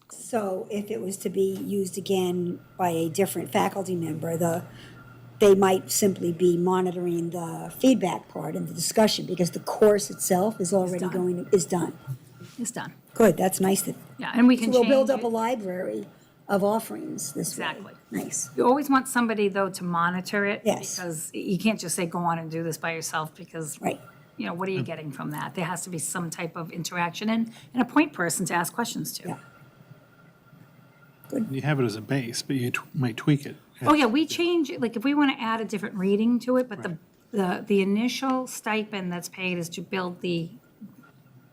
So if it was to be used again by a different faculty member, they might simply be monitoring the feedback part and the discussion because the course itself is already done. is done. It's done. Good, that's nice that, Yeah, and we so can we'll change build up a it. library of offerings this way. Exactly. Nice. You always want somebody, though, to monitor it. Yes. Because you can't just say, go on and do this by yourself, because, Right. what are you getting from that? There has to be some type of interaction and a point person to ask questions to. Yeah. You have it as a base, but you might tweak it. Oh, yeah, we change, like, if we want to add a different reading to it, but the initial stipend that's paid is to build the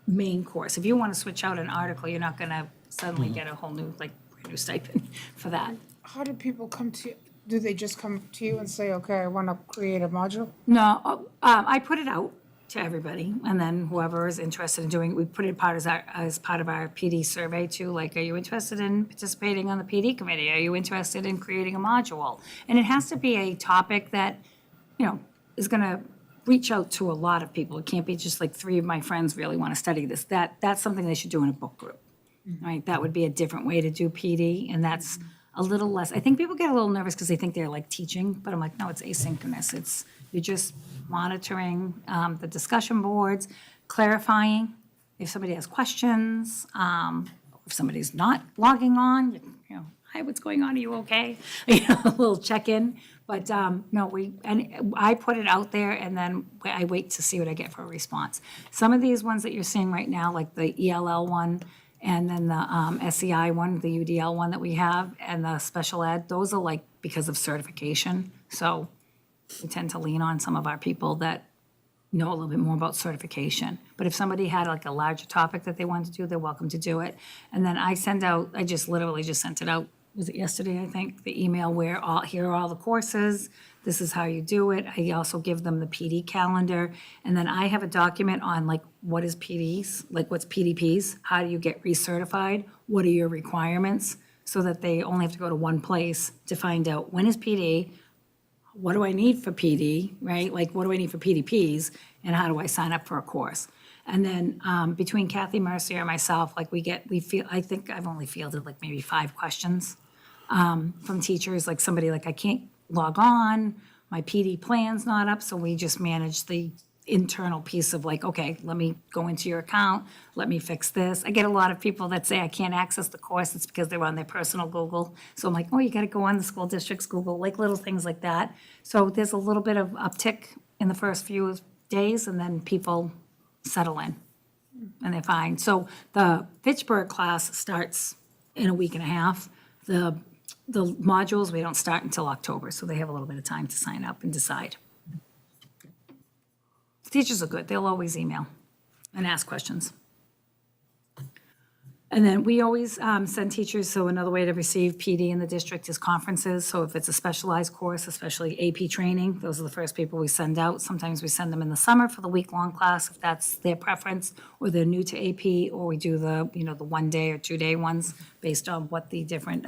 main course. If you want to switch out an article, you're not going to suddenly get a whole new, brand new stipend for that. How do people come to you? Do they just come to you and say, okay, I want to create a module? No, I put it out to everybody, and then whoever is interested in doing it, we put it as part of our PD survey too, like, are you interested in participating on the PD committee? Are you interested in creating a module? And it has to be a topic that, is gonna reach out to a lot of people. It can't be just like 3 of my friends really want to study this. That's something they should do in a book group, right? That would be a different way to do PD, and that's a little less, I think people get a little nervous because they think they're like teaching, but I'm like, no, it's asynchronous. You're just monitoring the discussion boards, clarifying if somebody has questions, if somebody's not logging on, hi, what's going on? Are you okay? A little check-in. But no, I put it out there and then I wait to see what I get for a response. Some of these ones that you're seeing right now, like the ELL one, and then the SEI one, the UDL one that we have, and the special ed, those are like because of certification. So we tend to lean on some of our people that know a little bit more about certification. But if somebody had like a larger topic that they wanted to do, they're welcome to do it. And then I just literally just sent it out, was it yesterday, I think, the email where here are all the courses, this is how you do it. I also give them the PD calendar. And then I have a document on like, what is PDs, like what's PDPs, how do you get recertified, what are your requirements, so that they only have to go to one place to find out when is PD, what do I need for PD, right? Like, what do I need for PDPs, and how do I sign up for a course? And then between Kathy Mercier and myself, like I think I've only fielded like maybe 5 questions from teachers, like somebody like, I can't log on, my PD plan's not up, so we just manage the internal piece of like, okay, let me go into your account, let me fix this. I get a lot of people that say I can't access the course, it's because they're on their personal Google. So I'm like, oh, you gotta go on the school district's Google, like little things like that. So there's a little bit of uptick in the first few days, and then people settle in and they're fine. So the Fitchburg class starts in a week and a half. The modules, we don't start until October, so they have a little bit of time to sign up and decide. Teachers are good. They'll always email and ask questions. And then we always send teachers, so another way to receive PD in the district is conferences. So if it's a specialized course, especially AP training, those are the first people we send out. Sometimes we send them in the summer for the week-long class, if that's their preference, or they're new to AP, or we do the 1-day or 2-day ones based on what the different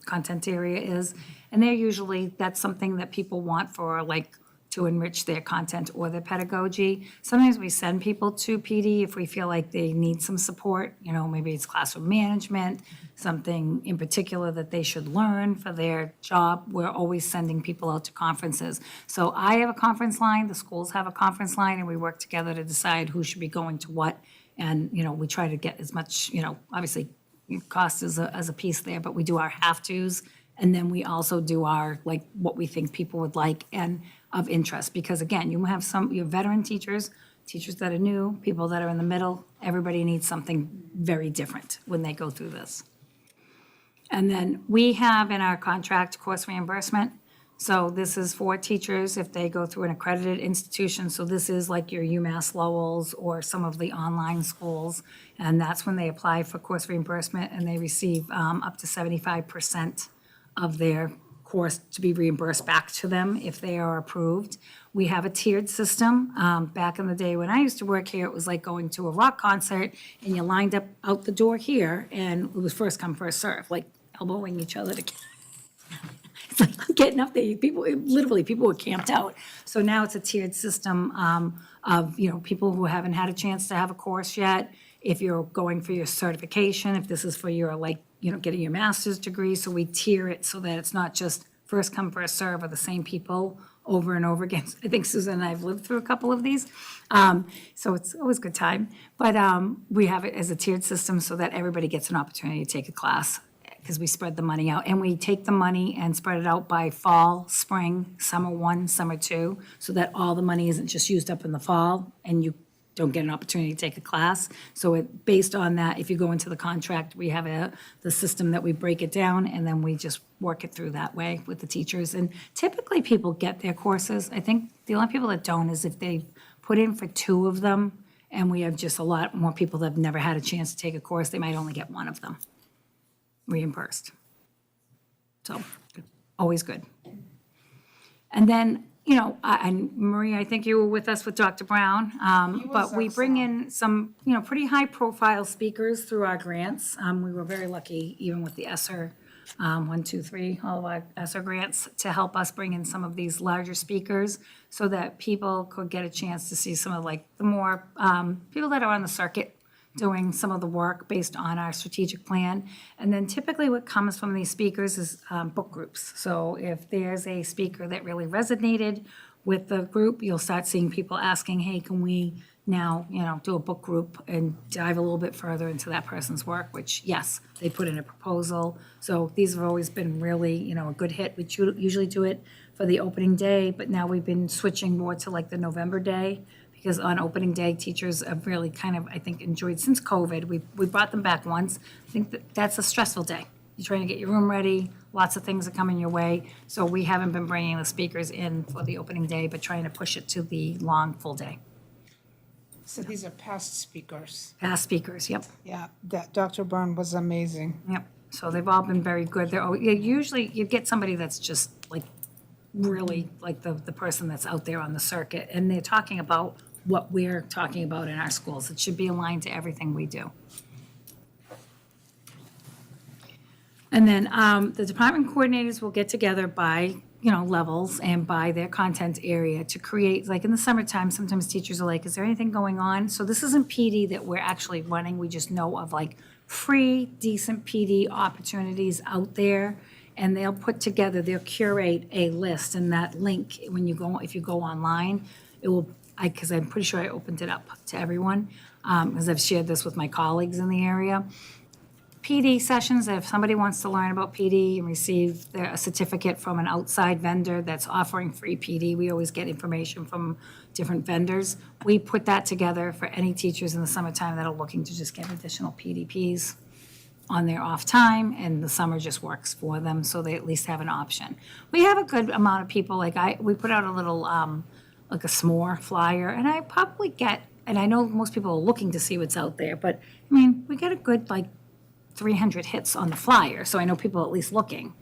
content area is. And they're usually, that's something that people want for like to enrich their content or their pedagogy. Sometimes we send people to PD if we feel like they need some support, maybe it's classroom management, something in particular that they should learn for their job. We're always sending people out to conferences. So I have a conference line, the schools have a conference line, and we work together to decide who should be going to what. And, we try to get as much, obviously cost is a piece there, but we do our have-tos. And then we also do our, like, what we think people would like and of interest. Because again, you have your veteran teachers that are new, people that are in the middle. Everybody needs something very different when they go through this. And then we have in our contract course reimbursement. So this is for teachers if they go through an accredited institution. So this is like your UMass Lowell's or some of the online schools. And that's when they apply for course reimbursement, and they receive up to 75% of their course to be reimbursed back to them if they are approved. We have a tiered system. Back in the day when I used to work here, it was like going to a rock concert and you lined up out the door here and it was first come, first serve, like elbowing each other to get. It's like getting up there, literally, people were camped out. So now it's a tiered system of, people who haven't had a chance to have a course yet. If you're going for your certification, if this is for your, getting your master's degree, so we tier it so that it's not just first come, first serve of the same people over and over again. I think Susan and I have lived through a couple of these, so it's always a good time. But we have it as a tiered system so that everybody gets an opportunity to take a class, because we spread the money out. And we take the money and spread it out by fall, spring, summer 1, summer 2, so that all the money isn't just used up in the fall and you don't get an opportunity to take a class. So based on that, if you go into the contract, we have the system that we break it down, and then we just work it through that way with the teachers. And typically, people get their courses. I think the only people that don't is if they've put in for 2 of them, and we have just a lot more people that have never had a chance to take a course, they might only get 1 of them reimbursed. So, always good. And then, and Marie, I think you were with us with Dr. Brown, but we bring in some, pretty high-profile speakers through our grants. We were very lucky, even with the ESSER 1, 2, 3, all of our ESSER grants, to help us bring in some of these larger speakers so that people could get a chance to see some of the more people that are on the circuit doing some of the work based on our strategic plan. And then typically what comes from these speakers is book groups. So if there's a speaker that really resonated with the group, you'll start seeing people asking, hey, can we now, do a book group and dive a little bit further into that person's work, which, yes, they put in a proposal. So these have always been really, a good hit. We usually do it for the opening day, but now we've been switching more to the November day, because on opening day, teachers have really kind of, I think, enjoyed, since COVID, we brought them back once. I think that's a stressful day. You're trying to get your room ready, lots of things are coming your way. So we haven't been bringing the speakers in for the opening day, but trying to push it to the long, full day. So these are past speakers. Past speakers, yep. Yeah, that Dr. Byrne was amazing. Yep, so they've all been very good. Usually you get somebody that's just really the person that's out there on the circuit, and they're talking about what we're talking about in our schools. It should be aligned to everything we do. And then the department coordinators will get together by levels and by their content area to create, in the summertime, sometimes teachers are like, is there anything going on? So this isn't PD that we're actually running. We just know of free, decent PD opportunities out there. And they'll they'll curate a list, and that link, if you go online, it will, because I'm pretty sure I opened it up to everyone, because I've shared this with my colleagues in the area. PD sessions, if somebody wants to learn about PD and receive a certificate from an outside vendor that's offering free PD, we always get information from different vendors. We put that together for any teachers in the summertime that are looking to just get additional PDPs on their off time, and the summer just works for them, so they at least have an option. We have a good amount of people, we put out a little, a s'more flyer, and I probably get, and I know most people are looking to see what's out there, but, we get a good, 300 hits on the flyer, so I know people are at least looking.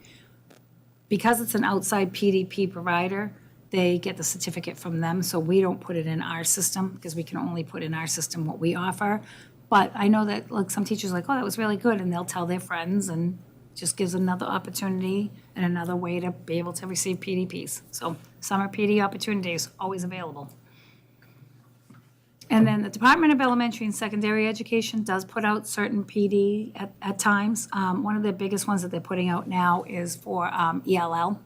Because it's an outside PDP provider, they get the certificate from them, so we don't put it in our system, because we can only put in our system what we offer. But I know that some teachers are oh, that was really good, and they'll tell their friends, and just gives another opportunity and another way to be able to receive PDPs. So summer PD opportunities always available. And then the Department of Elementary and Secondary Education does put out certain PD at times. One of the biggest ones that they're putting out now is for ELL,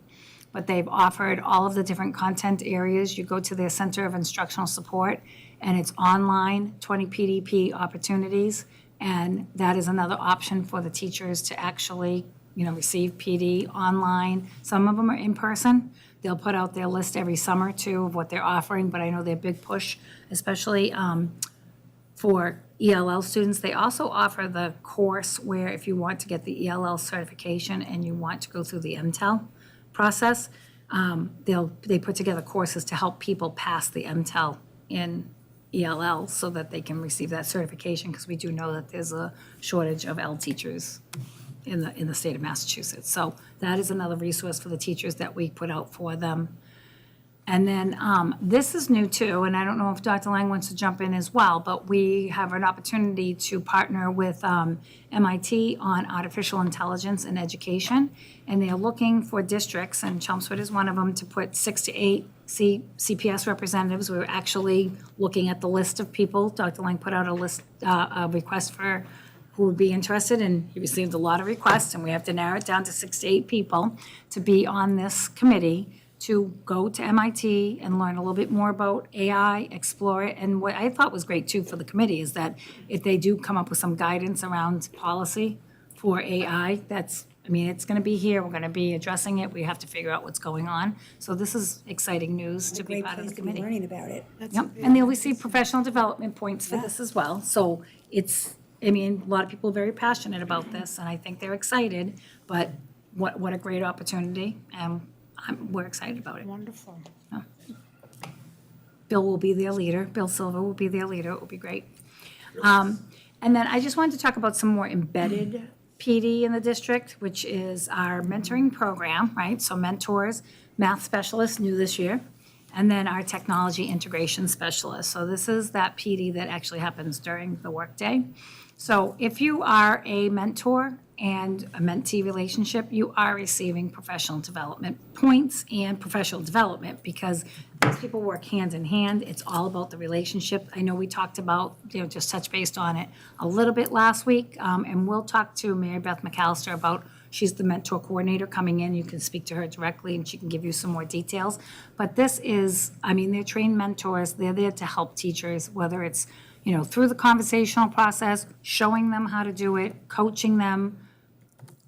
but they've offered all of the different content areas. You go to their Center of Instructional Support, and it's online, 20 PDP opportunities, and that is another option for the teachers to actually, receive PD online. Some of them are in person. They'll put out their list every summer, too, of what they're offering, but I know their big push, especially for ELL students. They also offer the course where if you want to get the ELL certification and you want to go through the MTEL process, they put together courses to help people pass the MTEL in ELL so that they can receive that certification, because we do know that there's a shortage of L teachers in the state of Massachusetts. So that is another resource for the teachers that we put out for them. And then this is new too, and I don't know if Dr. Lang wants to jump in as well, but we have an opportunity to partner with MIT on artificial intelligence in education. And they're looking for districts, and Chelmsford is one of them, to put 6 to 8 CPS representatives. We were actually looking at the list of people. Dr. Lang put out a request for who would be interested, and he received a lot of requests, and we have to narrow it down to 6 to 8 people to be on this committee to go to MIT and learn a little bit more about AI, explore it. And what I thought was great too for the committee is that if they do come up with some guidance around policy for AI, it's going to be here, we're going to be addressing it, we have to figure out what's going on. So this is exciting news to be Great part of place the to be committee. learning about it. Yep, and they'll receive professional development points for this as well. So a lot of people are very passionate about this, and I think they're excited, but what a great opportunity, and we're excited about it. Wonderful. Bill will be their leader, Bill Silver will be their leader, it will be great. And then I just wanted to talk about some more embedded PD in the district, which is our mentoring program, right? So mentors, math specialists, new this year, and then our technology integration specialist. So this is that PD that actually happens during the workday. So if you are a mentor and a mentee relationship, you are receiving professional development points and professional development because these people work hand in hand. It's all about the relationship. I know we talked about, just touch based on it a little bit last week, and we'll talk to Mary Beth McAllister about, she's the mentor coordinator coming in. You can speak to her directly and she can give you some more details. But this is, they're trained mentors. They're there to help teachers, whether it's, through the conversational process, showing them how to do it, coaching them,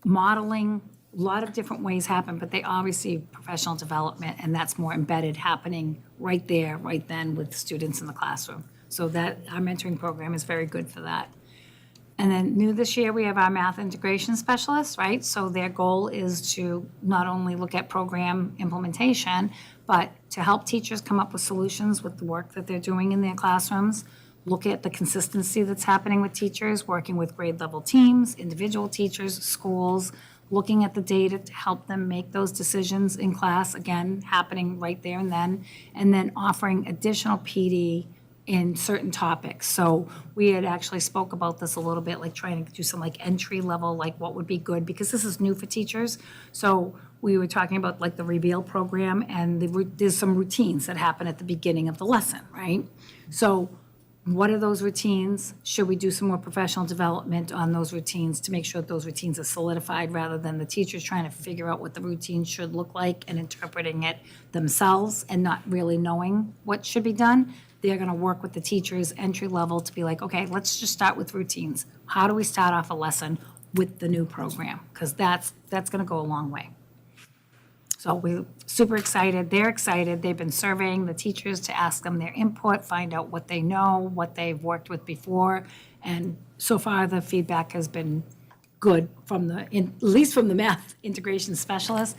modeling, a lot of different ways happen, but they all receive professional development, and that's more embedded happening right there, right then with students in the classroom. So that, our mentoring program is very good for that. And then new this year, we have our math integration specialists, right? So their goal is to not only look at program implementation, but to help teachers come up with solutions with the work that they're doing in their classrooms, look at the consistency that's happening with teachers, working with grade level teams, individual teachers, schools, looking at the data to help them make those decisions in class, again, happening right there and then offering additional PD in certain topics. So we had actually spoke about this a little bit, like trying to do some like entry level, like what would be good, because this is new for teachers. So we were talking about like the Reveal program, and there's some routines that happen at the beginning of the lesson, right? So what are those routines? Should we do some more professional development on those routines to make sure that those routines are solidified rather than the teachers trying to figure out what the routine should look like and interpreting it themselves and not really knowing what should be done? They're going to work with the teachers entry level to be like, okay, let's just start with routines. How do we start off a lesson with the new program? Because that's going to go a long way. So we're super excited. They're excited. They've been surveying the teachers to ask them their input, find out what they know, what they've worked with before. And so far, the feedback has been good at least from the math integration specialist.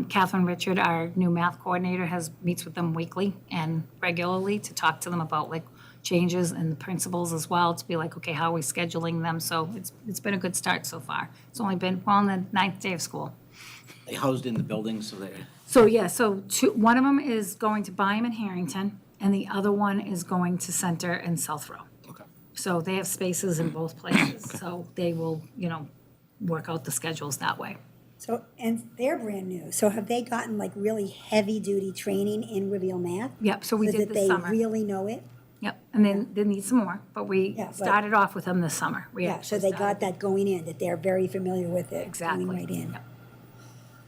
Catherine Richard, our new math coordinator, meets with them weekly and regularly to talk to them about like changes and the principles as well, to be like, okay, how are we scheduling them? So it's been a good start so far. It's only been, on the 9th day of school. They housed in the buildings, So one of them is going to Byam and Harrington, and the other one is going to Center and South Row. Okay. So they have spaces in both places, so they will, work out the schedules that way. So, and they're brand new. So have they gotten like really heavy duty training in Reveal Math? Yep, so we did this that summer. they really know it? Yep, and then they need some more, but we Yeah, but- started off with them this summer. We Yeah, so actually they got started- that going in, that they're very familiar with it. Exactly. Going right in. Yep.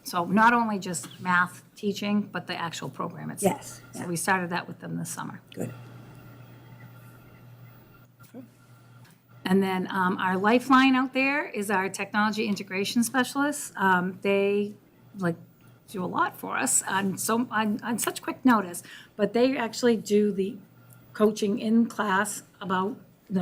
So not only just math teaching, but the actual program itself. Yes, So yeah. we started that with them this summer. Good. And then our lifeline out there is our technology integration specialists. They do a lot for us on such quick notice, but they actually do the coaching in class about,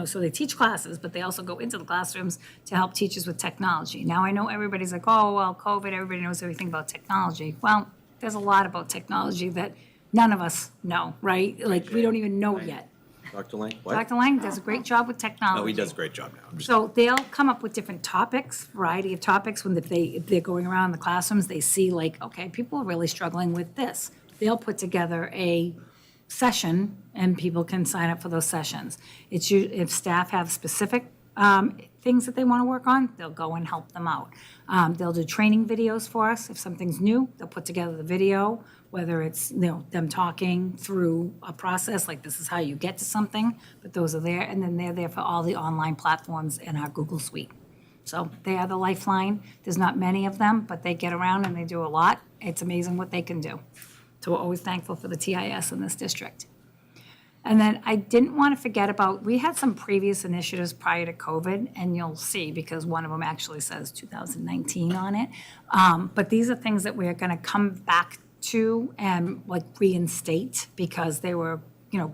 so they teach classes, but they also go into the classrooms to help teachers with technology. Now, I know everybody's like, oh, well, COVID, everybody knows everything about technology. Well, there's a lot about technology that none of us know, right? Like, we don't even know yet. Dr. Lang? What? Dr. Lang does a great job with technology. No, he does a great job now. I'm just- So they'll come up with different topics, variety of topics, when if they're going around the classrooms, they see like, okay, people are really struggling with this. They'll put together a session and people can sign up for those sessions. If staff have specific things that they want to work on, they'll go and help them out. They'll do training videos for us. If something's new, they'll put together the video, whether it's, them talking through a process, like this is how you get to something, but those are there, and then they're there for all the online platforms in our Google Suite. So they are the lifeline. There's not many of them, but they get around and they do a lot. It's amazing what they can do. So we're always thankful for the TIS in this district. And then I didn't want to forget about, we had some previous initiatives prior to COVID, and you'll see, because one of them actually says 2019 on it. But these are things that we're going to come back to and like reinstate, because they were,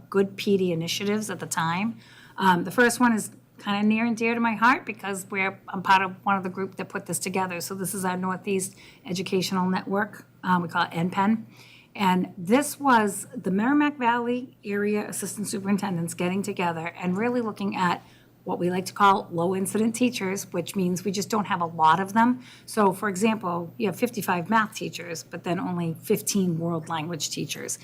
good PD initiatives at the time. The first one is kind of near and dear to my heart because I'm part of one of the group that put this together. So this is our Northeast Educational Network. We call it NPEN. And this was the Merrimack Valley Area Assistant Superintendents getting together and really looking at what we like to call low-incident teachers, which means we just don't have a lot of them. So, for example, you have 55 math teachers, but then only 15 world language teachers.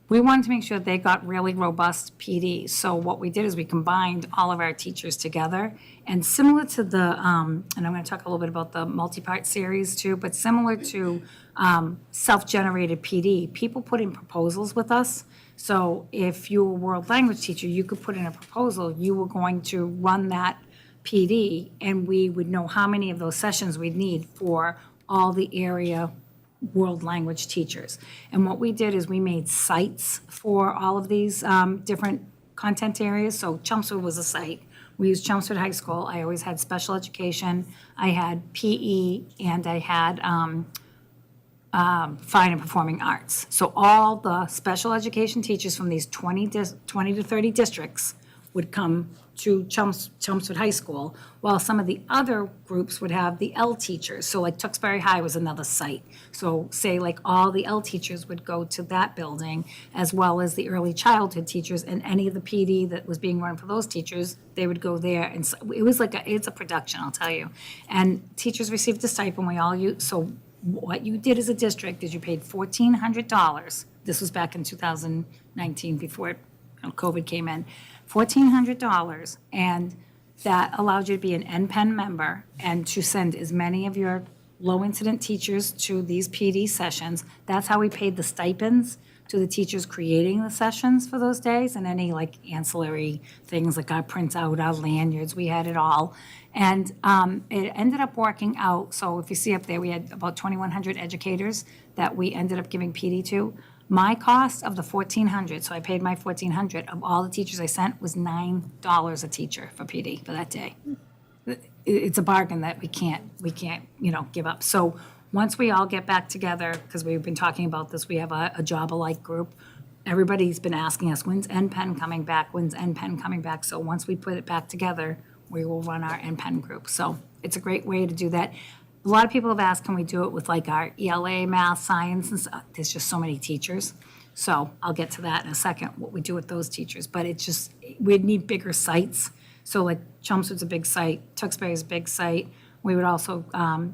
We wanted to make sure they got really robust PD. So what we did is we combined all of our teachers together. And similar to the, and I'm going to talk a little bit about the multi-part series too, but similar to self-generated PD, people put in proposals with us. So if you were a world language teacher, you could put in a proposal, you were going to run that PD, and we would know how many of those sessions we'd need for all the area world language teachers. And what we did is we made sites for all of these different content areas. So Chelmsford was a site. We used Chelmsford High School. I always had special education. I had PE, and I had fine and performing arts. So all the special education teachers from these 20 to 30 districts would come to Chelmsford High School, while some of the other groups would have the L teachers. So like Tewksbury High was another site. So say like all the L teachers would go to that building, as well as the early childhood teachers, and any of the PD that was being run for those teachers, they would go there. And so it was like it's a production, I'll tell you. And teachers received a stipend. We all use, so what you did as a district is you paid $1,400. This was back in 2019 before COVID came in. $1,400, and that allowed you to be an NPEN member and to send as many of your low-incident teachers to these PD sessions. That's how we paid the stipends to the teachers creating the sessions for those days, and any like ancillary things like our printout, our lanyards, we had it all. And it ended up working out. So if you see up there, we had about 2,100 educators that we ended up giving PD to. My cost of the $1,400, so I paid my $1,400, of all the teachers I sent was $9 a teacher for PD for that day. It's a bargain that we can't, give up. So once we all get back together, because we've been talking about this, we have a job-alike group. Everybody's been asking us, when's NPEN coming back? When's NPEN coming back? So once we put it back together, we will run our NPEN group. So it's a great way to do that. A lot of people have asked, can we do it with like our ELA, math, science, and stuff? There's just so many teachers. So I'll get to that in a second, what we do with those teachers. But it's just, we'd need bigger sites. So like Chelmsford's a big site, Tewksbury's a big site. We would also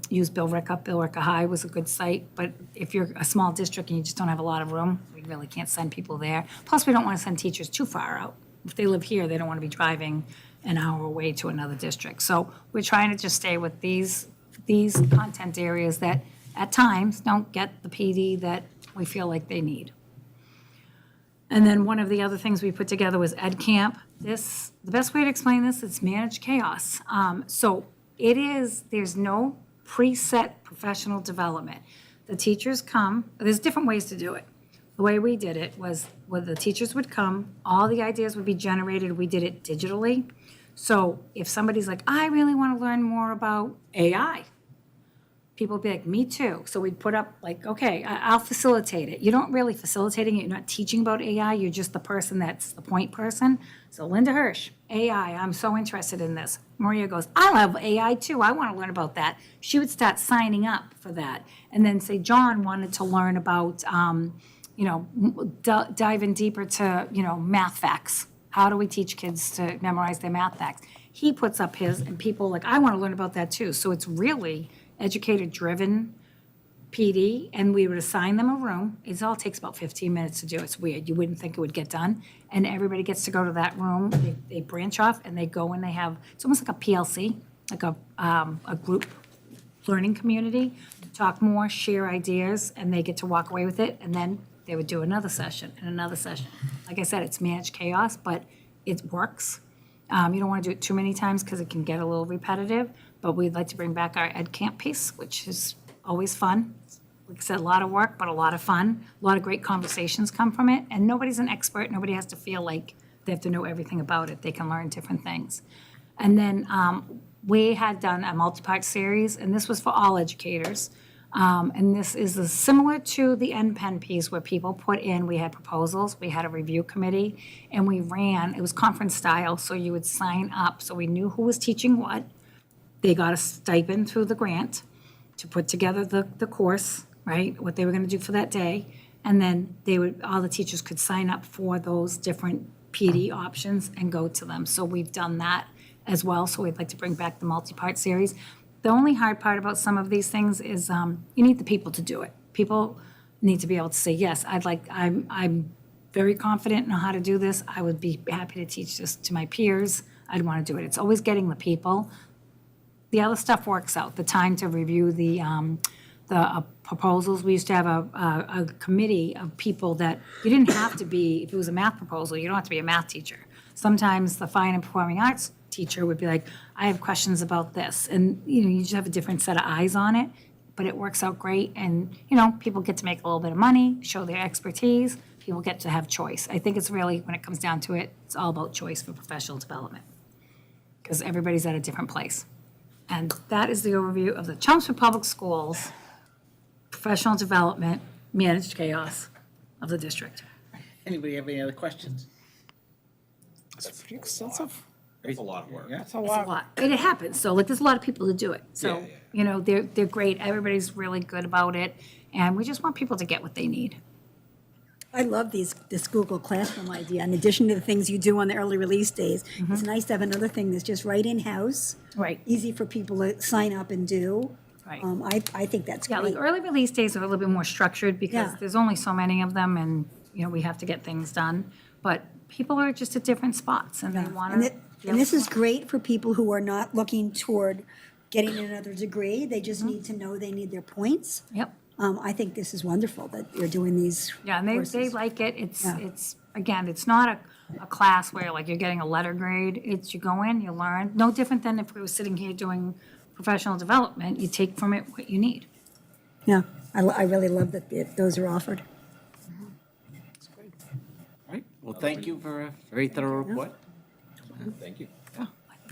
use Bill Ricka. Bill Ricka High was a good site. But if you're a small district and you just don't have a lot of room, we really can't send people there. Plus, we don't want to send teachers too far out. If they live here, they don't want to be driving an hour away to another district. So we're trying to just stay with these content areas that at times don't get the PD that we feel like they need. And then one of the other things we put together was Ed Camp. The best way to explain this is managed chaos. So there's no preset professional development. The teachers come, there's different ways to do it. The way we did it was when the teachers would come, all the ideas would be generated. We did it digitally. So if somebody's like, I really want to learn more about AI, people would be like, me too. So we'd put up like, okay, I'll facilitate it. You're not really facilitating it. You're not teaching about AI. You're just the person that's the point person. So Linda Hirsch, AI, I'm so interested in this. Maria goes, I love AI too. I want to learn about that. She would start signing up for that. And then say John wanted to learn about, dive in deeper to, math facts. How do we teach kids to memorize their math facts? He puts up his, and people are like, I want to learn about that too. So it's really educator-driven PD, and we would assign them a room. It all takes about 15 minutes to do. It's weird. You wouldn't think it would get done. And everybody gets to go to that room. They branch off and they go and they have, it's almost like a PLC, like a group learning community, talk more, share ideas, and they get to walk away with it. And then they would do another session and another session. Like I said, it's managed chaos, but it works. You don't want to do it too many times because it can get a little repetitive, but we'd like to bring back our Ed Camp piece, which is always fun. Like I said, a lot of work, but a lot of fun. A lot of great conversations come from it, and nobody's an expert. Nobody has to feel like they have to know everything about it. They can learn different things. And then we had done a multi-part series, and this was for all educators. And this is similar to the NPEN piece where people put in, we had proposals, we had a review committee, and we ran, it was conference style, so you would sign up, so we knew who was teaching what. They got a stipend through the grant to put together the course, right, what they were gonna do for that day. And then all the teachers could sign up for those different PD options and go to them. So we've done that as well, so we'd like to bring back the multi-part series. The only hard part about some of these things is you need the people to do it. People need to be able to say, yes, I'm very confident in how to do this. I would be happy to teach this to my peers. I'd want to do it. It's always getting the people. The other stuff works out. The time to review the proposals. We used to have a committee of people that you didn't have to be, if it was a math proposal, you don't have to be a math teacher. Sometimes the fine and performing arts teacher would be like, I have questions about this. And, you just have a different set of eyes on it, but it works out great. And, people get to make a little bit of money, show their expertise. People get to have choice. I think it's really, when it comes down to it, it's all about choice for professional development because everybody's at a different place. And that is the overview of the Chelmsford Public Schools professional development managed chaos of the district. Anybody have any other questions? It's pretty extensive. It's a lot of work. Yeah. It's a A lot. lot. And it happens. So there's a lot of people who do it. So, Yeah, they're great. Everybody's really good about it. And we just want people to get what they need. I love this Google Classroom idea. In addition to the things you do on the early release days, it's nice to have another thing that's just right in-house. Right. Easy for people to sign up and do. Right. I think that's Yeah, like great. early release days are a little bit more structured because Yeah. there's only so many of them and, we have to get things done. But people are just at different spots and they want to. And this is great for people who are not looking toward getting another degree. They just need to know they need their points. Yep. I think this is wonderful that you're doing these Yeah, and they courses. like it. Yeah. It's again, it's not a class where like you're getting a letter grade. It's you go in, you learn. No different than if we were sitting here doing professional development. You take from it what you need. Yeah, I really love that those are offered. All right, well, thank you for a very thorough report. Thank you.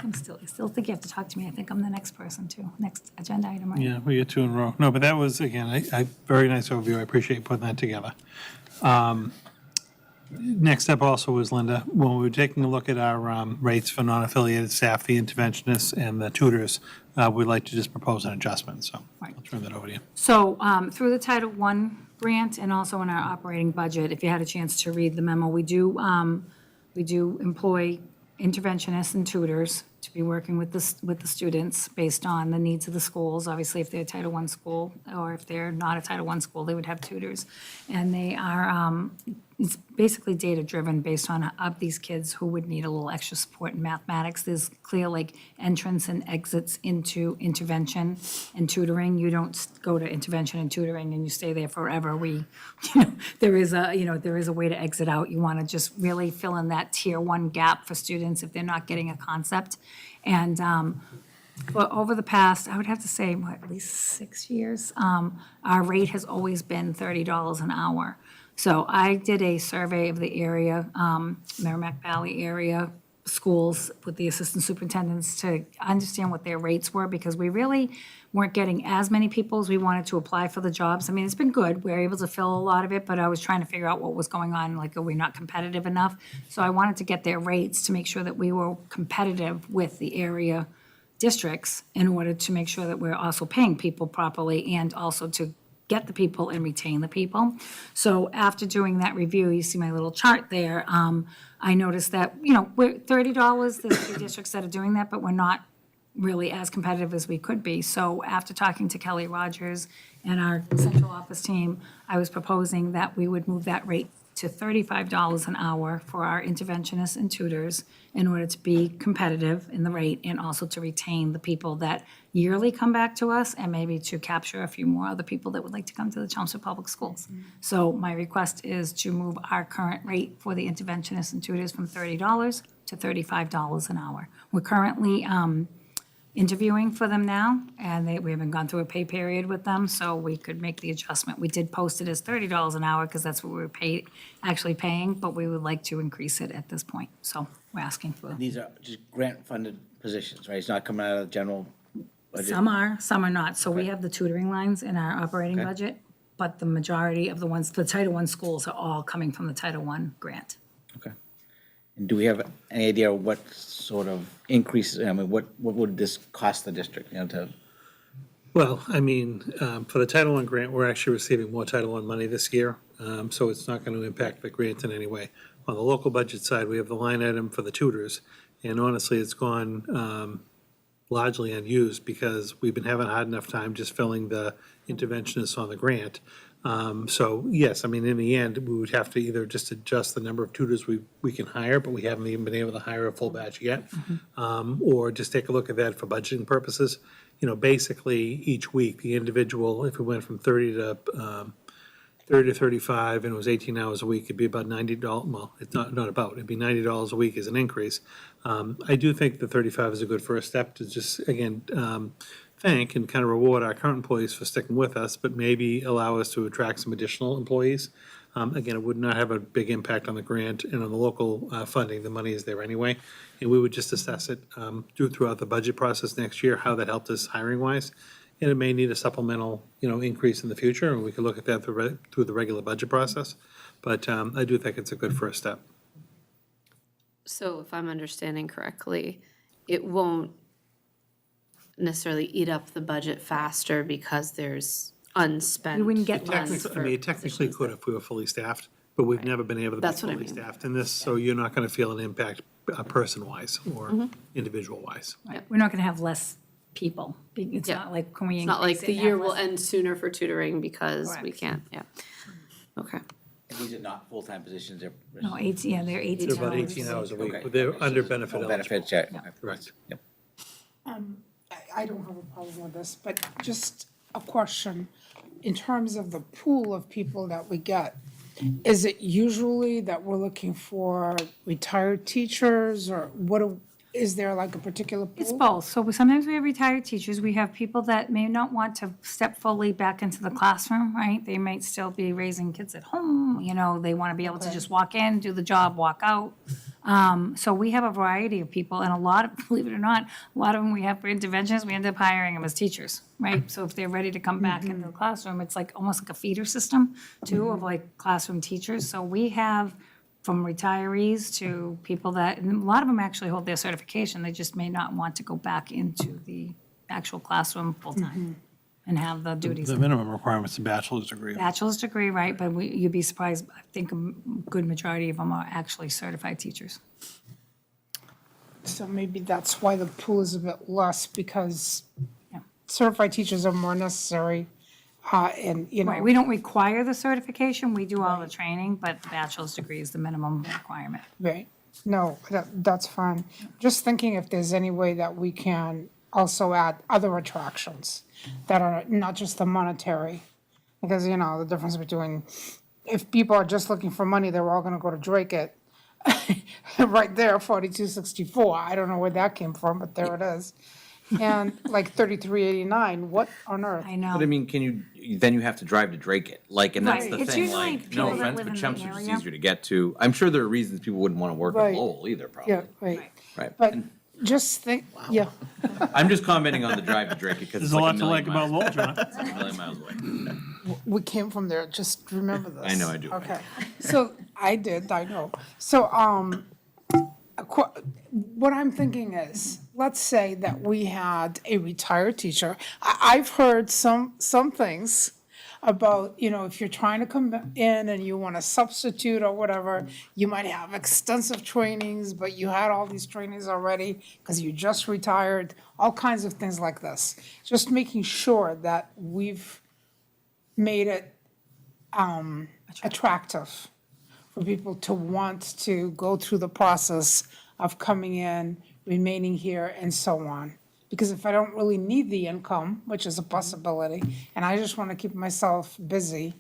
I still think you have to talk to me. I think I'm the next person too. Next agenda item, right? Yeah, we get two in a row. No, but that was, again, I very nice overview. I appreciate you putting that together. Next up also was Linda, when we were taking a look at our rates for non-affiliated staff, the interventionists and the tutors, we'd like to just propose an adjustment, so Right. I'll turn that over to you. So through the Title I grant and also in our operating budget, if you had a chance to read the memo, we do employ interventionists and tutors to be working with the students based on the needs of the schools. Obviously, if they're a Title I school, or if they're not a Title I school, they would have tutors. And they are, it's basically data-driven based on of these kids who would need a little extra support in mathematics. There's clear like entrance and exits into intervention and tutoring. You don't go to intervention and tutoring and you stay there forever. There is a way to exit out. You want to just really fill in that tier 1 gap for students if they're not getting a concept. And but over the past, I would have to say, at least 6 years, our rate has always been $30 an hour. So I did a survey of the area, Merrimack Valley area schools with the assistant superintendents to understand what their rates were because we really weren't getting as many people as we wanted to apply for the jobs. I mean, it's been good. We were able to fill a lot of it, but I was trying to figure out what was going on, like, are we not competitive enough? So I wanted to get their rates to make sure that we were competitive with the area districts in order to make sure that we're also paying people properly and also to get the people and retain the people. So after doing that review, you see my little chart there, I noticed that, we're $30, there's 3 districts that are doing that, but we're not really as competitive as we could be. So after talking to Kelly Rogers and our central office team, I was proposing that we would move that rate to $35 an hour for our interventionists and tutors in order to be competitive in the rate and also to retain the people that yearly come back to us and maybe to capture a few more other people that would like to come to the Chelmsford Public Schools. So my request is to move our current rate for the interventionists and tutors from $30 to $35 an hour. We're currently interviewing for them now, and we haven't gone through a pay period with them, so we could make the adjustment. We did post it as $30 an hour because that's what we were actually paying, but we would like to increase it at this point. So we're asking for, These are just grant-funded positions, right? It's not coming out of the general budget? some are not. So we have the tutoring lines in our operating Okay. budget, but the majority of the ones, the Title I schools are all coming from the Title I grant. Okay. And do we have any idea what sort of increases, I mean, what would this cost the district, to? Well, I mean, for the Title I grant, we're actually receiving more Title I money this year, so it's not going to impact the grant in any way. On the local budget side, we have the line item for the tutors, and honestly, it's gone largely unused because we've been having a hard enough time just filling the interventionists on the grant. So, yes, I mean, in the end, we would have to either just adjust the number of tutors we can hire, but we haven't even been able to hire a full batch yet, or just take a look at that for budgeting purposes. Basically, each week, the individual, if we went from 30 to 35, and it was 18 hours a week, it'd be about $90, well, it's not about, it'd be $90 a week as an increase. I do think the 35 is a good first step to just, again, thank and kind of reward our current employees for sticking with us, but maybe allow us to attract some additional employees. Again, it would not have a big impact on the grant and on the local funding. The money is there anyway. And we would just assess it throughout the budget process next year, how that helped us hiring-wise. And it may need a supplemental, increase in the future, and we could look at that through the regular budget process. But I do think it's a good first step. So if I'm understanding correctly, it won't necessarily eat up the budget faster because there's unspent You wouldn't get funds less. I for mean, it technically positions could if we were fully staffed, but we've never been able to be That's what I fully mean. staffed in this, so you're not going to feel an impact person-wise or individual-wise. We're not going to have less people. It's Yeah. not like, can we It's not like increase it the and year have will less- end sooner for tutoring because we Correct. can't, Okay. These are not full-time positions, they're. No, 18, yeah, they're 18 They're about hours. 18 hours a week. Okay. They're under benefit Oh, eligible. benefits, yeah. Correct. Yep. I don't have a problem with this, but just a question. In terms of the pool of people that we get, is it usually that we're looking for retired teachers or is there like a particular pool? It's both. So sometimes we have retired teachers. We have people that may not want to step fully back into the classroom, right? They might still be raising kids at home, they want to be able to just walk in, do the job, walk out. So we have a variety of people, and believe it or not, a lot of them we have for interventions, we end up hiring them as teachers, right? So if they're ready to come back into the classroom, it's like almost like a feeder system too of like classroom teachers. So we have from retirees to people and a lot of them actually hold their certification, they just may not want to go back into the actual classroom full-time and have the duties. The minimum requirement's a bachelor's degree. Bachelor's degree, right, but you'd be surprised, I think a good majority of them are actually certified teachers. So maybe that's why the pool is a bit less because Yeah. certified teachers are more necessary. And, Right, we don't require the certification, we do all the training, but the bachelor's degree is the minimum requirement. right, no, that's fine. Just thinking if there's any way that we can also add other attractions that are not just the monetary. Because, the difference between, if people are just looking for money, they're all gonna go to Drake it. Right there, 4264, I don't know where that came from, but there it is. And like 3389, what on earth? I know. But I mean, then you have to drive to Drake it, and that's Right, the it's thing, usually no people that offense, live but in the Chelmsford's area. easier to get to. I'm sure there are reasons people wouldn't want to work Right. at Lowell either, probably. Yeah, right. Right. But just think, yeah, I'm just commenting on the drive to Drake it because There's it's a like lot to like about miles. Lowell, John. It's a million miles away. we came from there, just remember this. I know I do. Okay, so I know. So, what I'm thinking is, let's say that we had a retired teacher. I've heard some things about, if you're trying to come in and you want to substitute or whatever, you might have extensive trainings, but you had all these trainings already because you just retired, all kinds of things like this. Just making sure that we've made it attractive for people to want to go through the process of coming in, remaining here, and so on. Because if I don't really need the income, which is a possibility, and I just want to keep myself busy,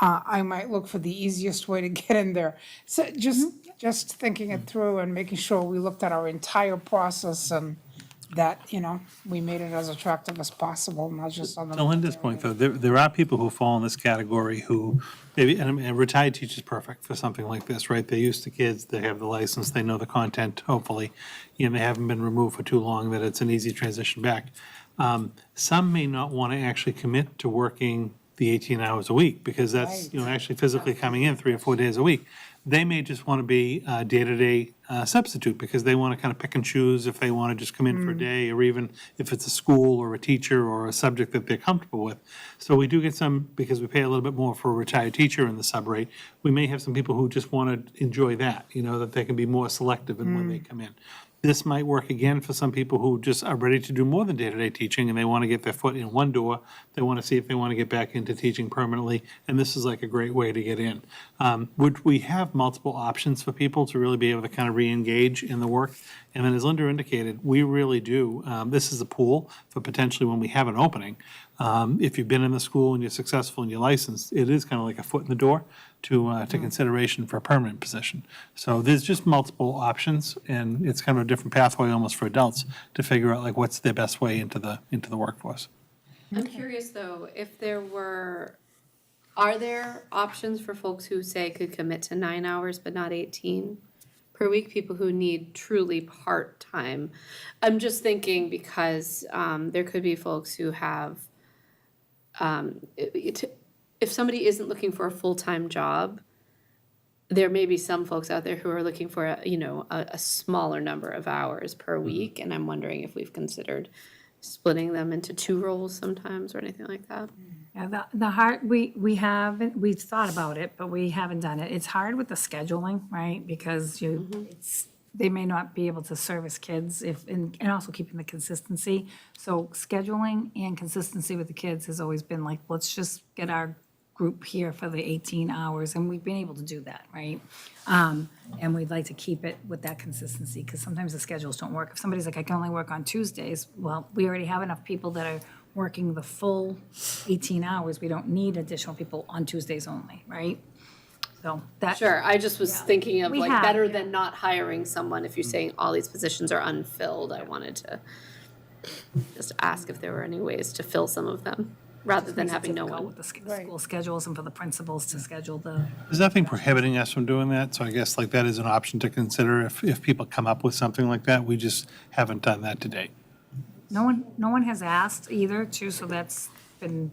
I might look for the easiest way to get in there. So just thinking it through and making sure we looked at our entire process and that, we made it as attractive as possible, not just on the. To Linda's point, though, there are people who fall in this category who, maybe, and I mean, a retired teacher's perfect for something like this, right? They're used to kids, they have the license, they know the content, hopefully, they haven't been removed for too long, that it's an easy transition back. Some may not want to actually commit to working the 18 hours a week, because that's, actually physically coming in 3 or 4 days a week. They may just want to be a day-to-day substitute, because they want to kind of pick and choose if they want to just come in for a day, or even if it's a school or a teacher or a subject that they're comfortable with. So we do get some, because we pay a little bit more for a retired teacher in the sub rate, we may have some people who just want to enjoy that, that they can be more selective in when they come in. This might work again for some people who just are ready to do more than day-to-day teaching, and they want to get their foot in one door. They want to see if they want to get back into teaching permanently, and this is like a great way to get in. Would we have multiple options for people to really be able to kind of re-engage in the work? And then, as Linda indicated, we really do. This is a pool for potentially when we have an opening. If you've been in the school and you're successful and you're licensed, it is kind of like a foot in the door to consideration for a permanent position. So there's just multiple options, and it's kind of a different pathway almost for adults to figure out like what's their best way into the workforce. I'm curious though, are there options for folks who say could commit to 9 hours but not 18 per week, people who need truly part-time? I'm just thinking because there could be folks who have, if somebody isn't looking for a full-time job, there may be some folks out there who are looking for a smaller number of hours per week, and I'm wondering if we've considered splitting them into 2 roles sometimes or anything like that. Yeah, we've thought about it, but we haven't done it. It's hard with the scheduling, right? Because they may not be able to service kids and also keeping the consistency. So scheduling and consistency with the kids has always been like, let's just get our group here for the 18 hours, and we've been able to do that, right? And we'd like to keep it with that consistency, because sometimes the schedules don't work. If somebody's like, I can only work on Tuesdays, well, we already have enough people that are working the full 18 hours. We don't need additional people on Tuesdays only, right? So that. Sure, I just was thinking of We like have, better yeah. than not hiring someone. If you're saying all these positions are unfilled, I wanted to just ask if there were any ways to fill some of them, rather than having no Difficult one. with the school schedules and for the principals to schedule the. There's nothing prohibiting us from doing that, so I guess like that is an option to consider if people come up with something like that. We just haven't done that to date. No one has asked either, too, so that's been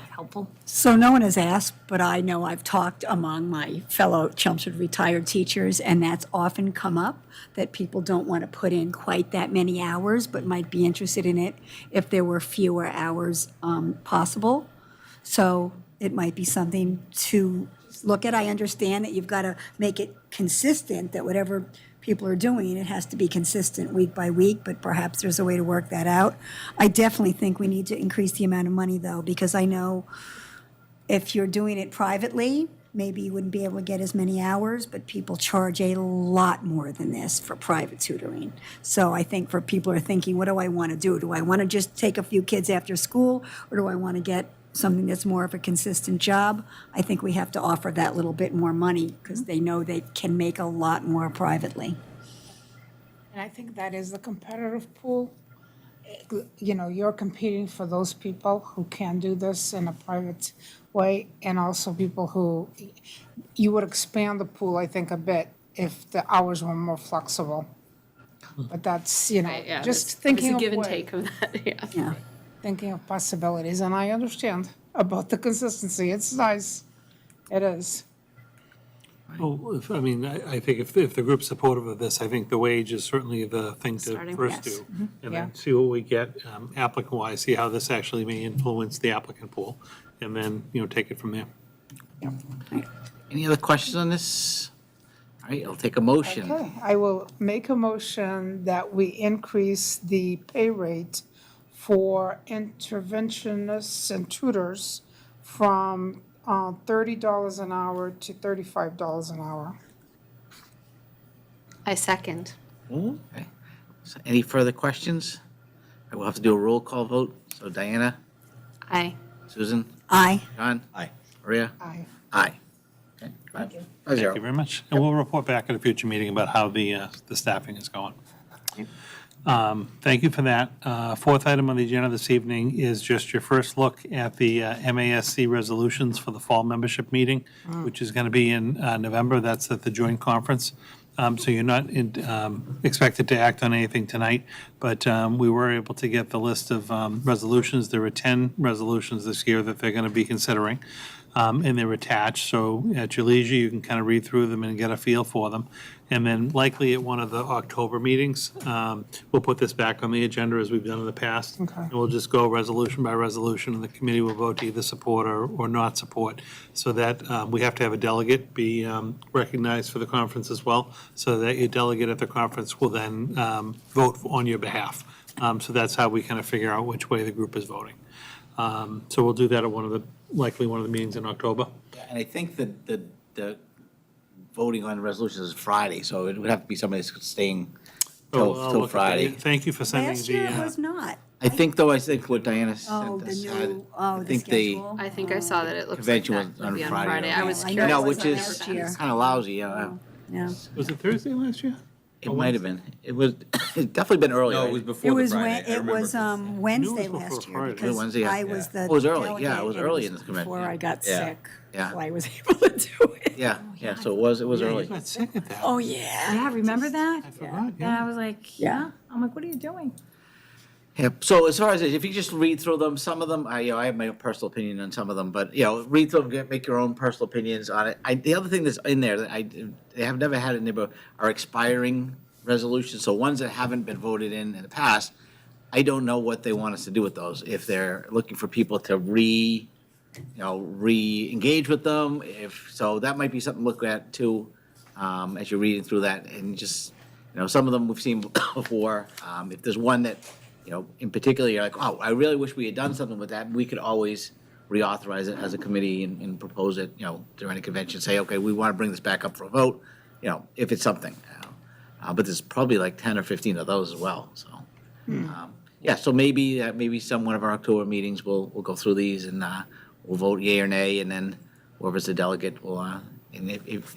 helpful. So no one has asked, but I know I've talked among my fellow Chelmsford retired teachers, and that's often come up, that people don't want to put in quite that many hours, but might be interested in it if there were fewer hours possible. So it might be something to look at. I understand that you've got to make it consistent, that whatever people are doing, it has to be consistent week by week, but perhaps there's a way to work that out. I definitely think we need to increase the amount of money, though, because I know if you're doing it privately, maybe you wouldn't be able to get as many hours, but people charge a lot more than this for private tutoring. So I think for people who are thinking, what do I want to do? Do I want to just take a few kids after school, or do I want to get something that's more of a consistent job? I think we have to offer that little bit more money, because they know they can make a lot more privately. And I think that is the competitive pool. You're competing for those people who can do this in a private way, and also people who, you would expand the pool, I think, a bit if the hours were more flexible. But that's, Yeah, just there's thinking a of give and way. take of that, yeah. Yeah. Thinking of possibilities, and I understand about the consistency. It's nice. It is. Well, I think if the group's supportive of this, I think the wage is certainly the thing to Starting first Yes. do. And Yeah. then see what we get applicant-wise, see how this actually may influence the applicant pool. and then, take it from there. Any other questions on this? All right, I'll take a motion. Okay, I will make a motion that we increase the pay rate for interventionists and tutors from $30 an hour to $35 an hour. I second. Okay. So any further questions? I will have to do a roll call vote. So Diana, Aye. Susan, Aye. John, Aye. Aye. Maria, aye. Okay. Thank you. 5-0. Thank you very much. And we'll report back at a future meeting about how the staffing is going. Thank you for that. Fourth item on the agenda this evening is just your first look at the MASC resolutions for the fall membership meeting, which is going to be in November. That's at the joint conference. So you're not expected to act on anything tonight, but we were able to get the list of resolutions. There were 10 resolutions this year that they're going to be considering, and they're attached. So at your leisure, you can kind of read through them and get a feel for them. And then likely at one of the October meetings, we'll put this back on the agenda as we've done in the past. Okay. And we'll just go resolution by resolution, and the committee will vote to either support or not support. So that we have to have a delegate be recognized for the conference as well, so that your delegate at the conference will then vote on your behalf. So that's how we kind of figure out which way the group is voting. So we'll do that at likely one of the meetings in October. And I think that the voting on resolutions is Friday, so it would have to be somebody that's staying Oh, I'll till look at that. Friday. Thank you for sending Last year it the, was not. I think what Diana Oh, sent the us new, I the think the schedule. I think I saw that it looks like convention that was would on be on Friday. Friday. I was Yeah, I know curious. No, it which wasn't is last year. kind of lousy, yeah. Yeah. was it Thursday last year? It might have been. It was, it's definitely been earlier. No, it was It before the was Friday. Wed- I it remember was 'cause- Wednesday before last year Friday. because Wednesday, yeah. I was the It was early, yeah, delegate, it was and early in the convention, before yeah. I got Yeah. sick, Yeah. so I was able to do it. Yeah, so it was Yeah, early. you got sick at that. Oh, yeah. Yeah, remember that? I forgot, And yeah. I was like, Yeah. yeah. I'm like, what are you doing? Yeah, so as far as, if you just read through them, some of them, I have my own personal opinion on some of them, but, read through them, make your own personal opinions on it. The other thing that's in there that they have never had in there are expiring resolutions, so ones that haven't been voted in the past, I don't know what they want us to do with those. If they're looking for people to re-engage with them, so that might be something to look at too, as you're reading through that, and just, some of them we've seen before. If there's one that, in particular, you're like, oh, I really wish we had done something with that, we could always reauthorize it as a committee and propose it, during a convention, say, okay, we want to bring this back up for a vote, if it's something. But there's probably like 10 or 15 of those as well, so. Yeah, so maybe one of our October meetings, we'll go through these and we'll vote yea or nay, and then whoever's the delegate will, and if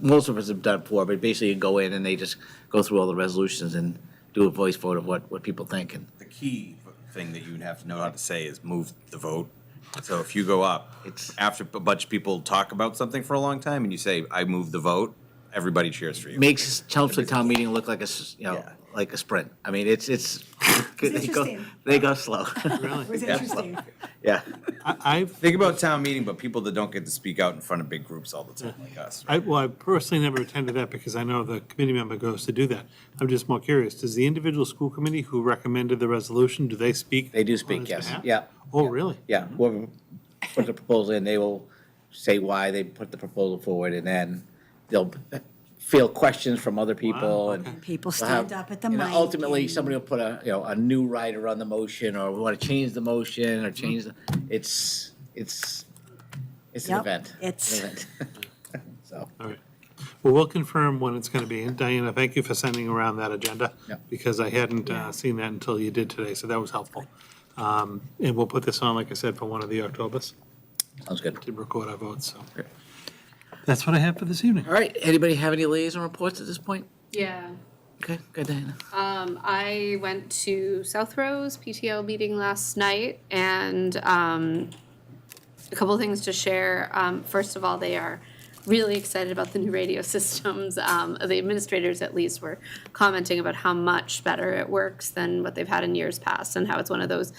most of us have done it before, but basically you go in and they just go through all the resolutions and do a voice vote of what people think, and The key thing that you would have to know how to say is move the vote. So if you go up, It's- after a bunch of people talk about something for a long time and you say, I move the vote, everybody cheers for you. makes Chelmsford Town Meeting look like Yeah. like a sprint. I mean, it's interesting. they go slow. Really? It was interesting. Yeah. I've Think about town meeting, but people that don't get to speak out in front of big groups all the time like us. I personally never attended that because I know the committee member goes to do that. I'm just more curious, does the individual school committee who recommended the resolution, do they speak? They do on speak, its yes. behalf? Yeah. Oh, really? Yeah, whoever put the proposal in, they will say why they put the proposal forward, and then they'll field questions from other people, Wow, and. okay. People we'll have- stand up at the and mic. Ultimately, and- somebody will put a new writer on the motion, or we want to change the motion, or change it's an Yep, event. it's- An event. So, All right. Well, we'll confirm when it's going to be. And Diana, thank you for sending around that agenda. Yeah. Because I hadn't seen that until you did today, so that was helpful. And we'll put this on, like I said, for one of the Octobers sounds good. to record our votes, so. Great. That's what I have for this evening. All right, anybody have any liaison reports at this point? Yeah. Okay, good, Diana. I went to South Rose PTO meeting last night, and a couple things to share. First of all, they are really excited about the new radio systems. The administrators, at least, were commenting about how much better it works than what they've had in years past, and how it's one of those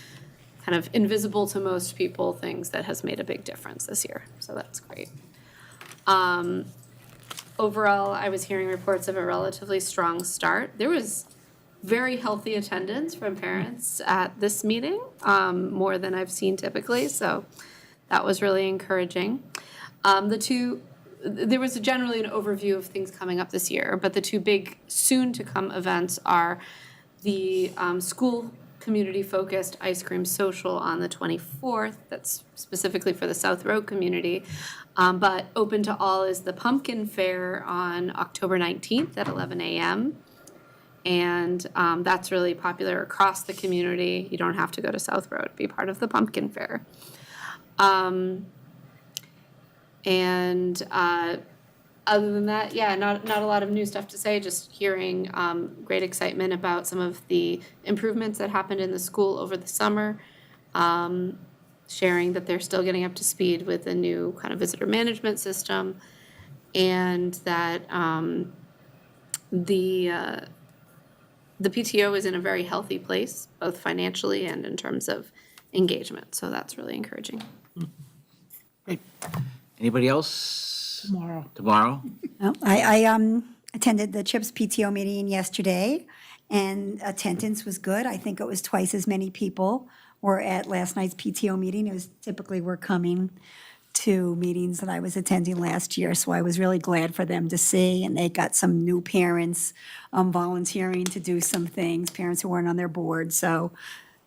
kind of invisible to most people things that has made a big difference this year. So that's great. Overall, I was hearing reports of a relatively strong start. There was very healthy attendance from parents at this meeting, more than I've seen typically, so that was really encouraging. There was generally an overview of things coming up this year, but the two big soon-to-come events are the school community-focused ice cream social on the 24th, that's specifically for the South Road community, but open to all is the Pumpkin Fair on October 19th at 11 a.m. And that's really popular across the community. You don't have to go to South Road to be part of the Pumpkin Fair. Other than that, yeah, not a lot of new stuff to say, just hearing great excitement about some of the improvements that happened in the school over the summer, sharing that they're still getting up to speed with a new kind of visitor management system, and that the PTO is in a very healthy place, both financially and in terms of engagement, so that's really encouraging. Great. Anybody else? Tomorrow? Oh, I attended the CHIPS PTO meeting yesterday, and attendance was good. I think it was twice as many people were at last night's PTO meeting. It was typically were coming to meetings that I was attending last year, so I was really glad for them to see. And they got some new parents volunteering to do some things, parents who weren't on their board. So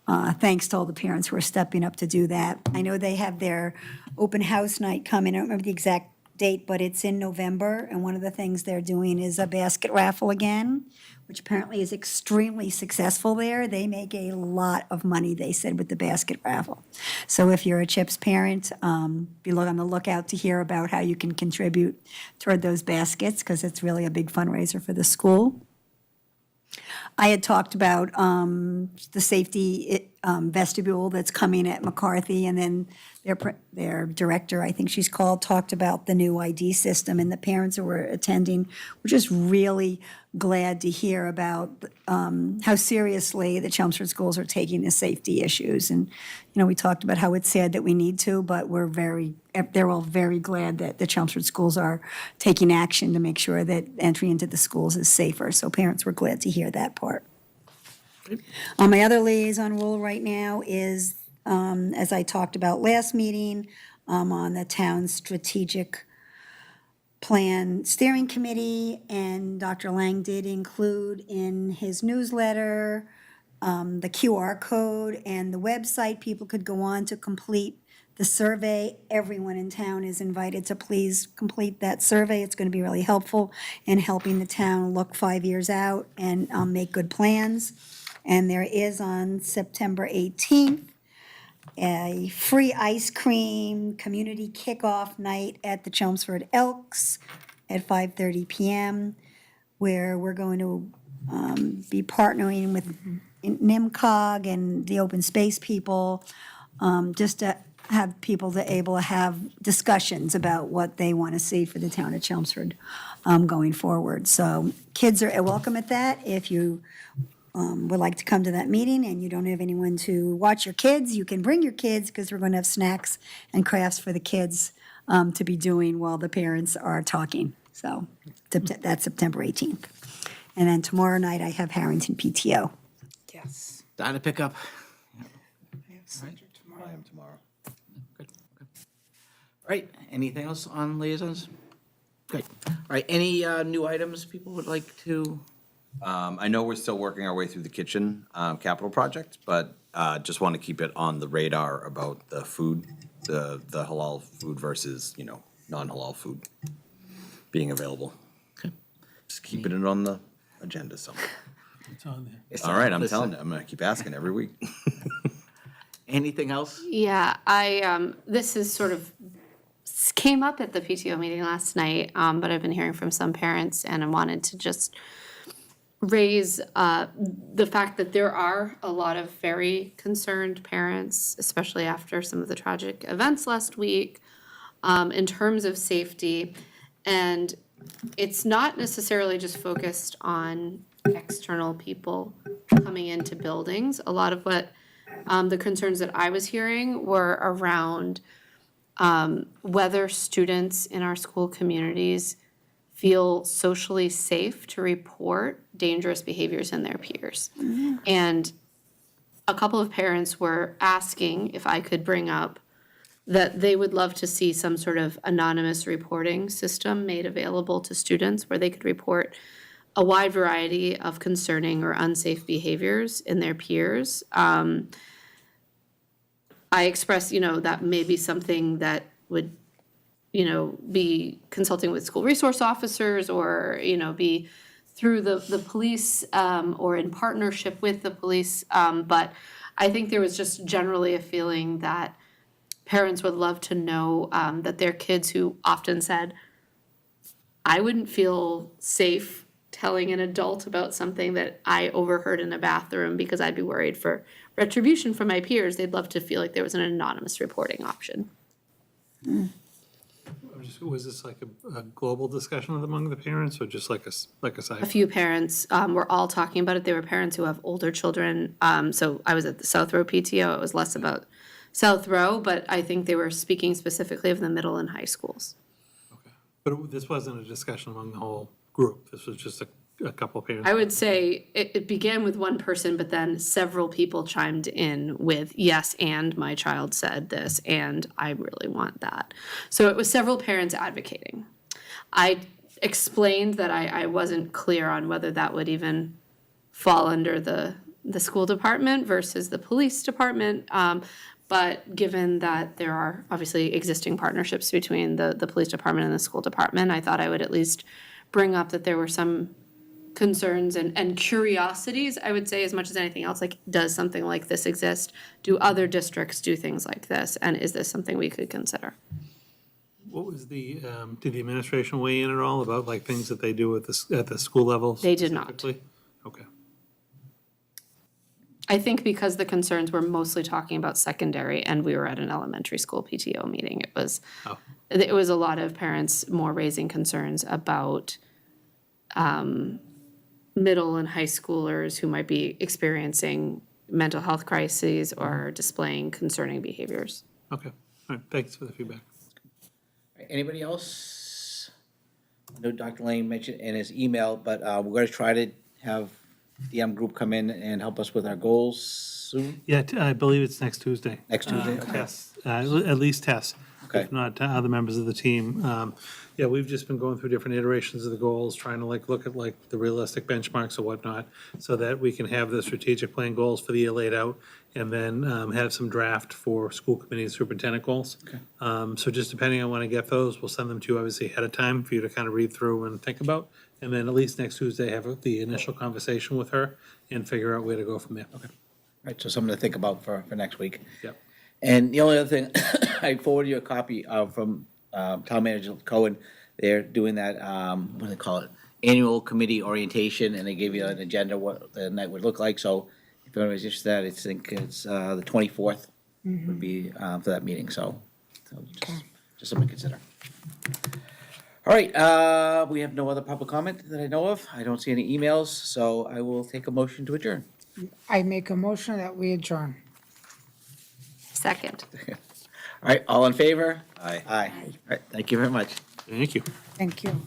thanks to all the parents who are stepping up to do that. I know they have their open house night coming. I don't remember the exact date, but it's in November, and one of the things they're doing is a basket raffle again, which apparently is extremely successful there. They make a lot of money, they said, with the basket raffle. So if you're a CHIPS parent, be on the lookout to hear about how you can contribute toward those baskets, because it's really a big fundraiser for the school. I had talked about the safety vestibule that's coming at McCarthy, and then their director, I think she's called, talked about the new ID system, and the parents who were attending were just really glad to hear about how seriously the Chelmsford schools are taking the safety issues. And, you know, we talked about how it's sad that we need to, but they're all very glad that the Chelmsford schools are taking action to make sure that entry into the schools is safer. So parents were glad to hear that part. My other liaison role right now is, as I talked about last meeting, on the town's strategic plan steering committee, and Dr. Lang did include in his newsletter the QR code and the website people could go on to complete the survey. Everyone in town is invited to please complete that survey. It's going to be really helpful in helping the town look 5 years out and make good plans. And there is on September 18th, a free ice cream community kickoff night at the Chelmsford Elks at 5:30 p.m., where we're going to be partnering with NIMCOG and the open space people, just to have people to able to have discussions about what they want to see for the town of Chelmsford going forward. So kids are welcome at that. If you would like to come to that meeting and you don't have anyone to watch your kids, you can bring your kids, because we're going to have snacks and crafts for the kids to be doing while the parents are talking. So that's September 18th. And then tomorrow night I have Harrington PTO. Yes. Time to pick up. I have Sandra tomorrow. Good. All right, anything else on liaisons? Great. All right, any new items people would like to? I know we're still working our way through the kitchen capital project, but just want to keep it on the radar about the food, the halal food versus, non-halal food being available. Okay. Just keeping it on the agenda somewhere. It's on there. It's All right, I'm listen, telling you, I'm going to keep asking every week. Anything else? Yeah, this is sort of came up at the PTO meeting last night, but I've been hearing from some parents, and I wanted to just raise the fact that there are a lot of very concerned parents, especially after some of the tragic events last week, in terms of safety. And it's not necessarily just focused on external people coming into buildings. A lot of what the concerns that I was hearing were around whether students in our school communities feel socially safe to report dangerous behaviors in their peers. And a couple of parents were asking if I could bring up that they would love to see some sort of anonymous reporting system made available to students where they could report a wide variety of concerning or unsafe behaviors in their peers. I expressed, that may be something that would, be consulting with school resource officers or, be through the police or in partnership with the police. But I think there was just generally a feeling that parents would love to know that their kids who often said, I wouldn't feel safe telling an adult about something that I overheard in a bathroom because I'd be worried for retribution from my peers. They'd love to feel like there was an anonymous reporting option. Was this like a global discussion among the parents, or just like a side? A few parents were all talking about it. They were parents who have older children. So I was at the South Row PTO. It was less about South Row, but I think they were speaking specifically of the middle and high schools. Okay. But this wasn't a discussion among the whole group. This was just a couple of parents. I would say it began with one person, but then several people chimed in with, yes, and my child said this, and I really want that. So it was several parents advocating. I explained that I wasn't clear on whether that would even fall under the school department versus the police department. But given that there are obviously existing partnerships between the police department and the school department, I thought I would at least bring up that there were some concerns and curiosities, I would say, as much as anything else, like, does something like this exist? Do other districts do things like this? And is this something we could consider? What was did the administration weigh in at all about like things that they do at the school level? They did not. specifically? Okay. I think because the concerns were mostly talking about secondary and we were at an elementary school PTO meeting, it was a lot of parents more raising concerns about middle and high schoolers who might be experiencing mental health crises or displaying concerning behaviors. Okay. All right. Thanks for the feedback. Anybody else? I know Dr. Lane mentioned in his email, but we're going to try to have DM group come in and help us with our goals soon. Yeah, I believe it's next Tuesday. Next Tuesday, okay. Tess, at least Tess. Okay. If not, other members of the team. Yeah, we've just been going through different iterations of the goals, trying to look at the realistic benchmarks or whatnot, so that we can have the strategic plan goals for the year laid out, and then have some draft for school committee and superintendent goals. Okay. So just depending on when I get those, we'll send them to you obviously ahead of time for you to kind of read through and think about. And then at least next Tuesday, have the initial conversation with her and figure out where to go from there. Okay. Right, so something to think about for next week. Yep. And the only other thing, I forwarded you a copy from Town Manager Cohen. They're doing that, what do they call it? Annual committee orientation, and they gave you an agenda, what the night would look like. So if anybody's interested, I think it's the 24th would be for that meeting, so just something to consider. All right, we have no other public comment that I know of. I don't see any emails, so I will take a motion to adjourn. I make a motion that we adjourn. Second. All right, all in favor? Aye. Aye. All right, thank you very much. Thank you. Thank you.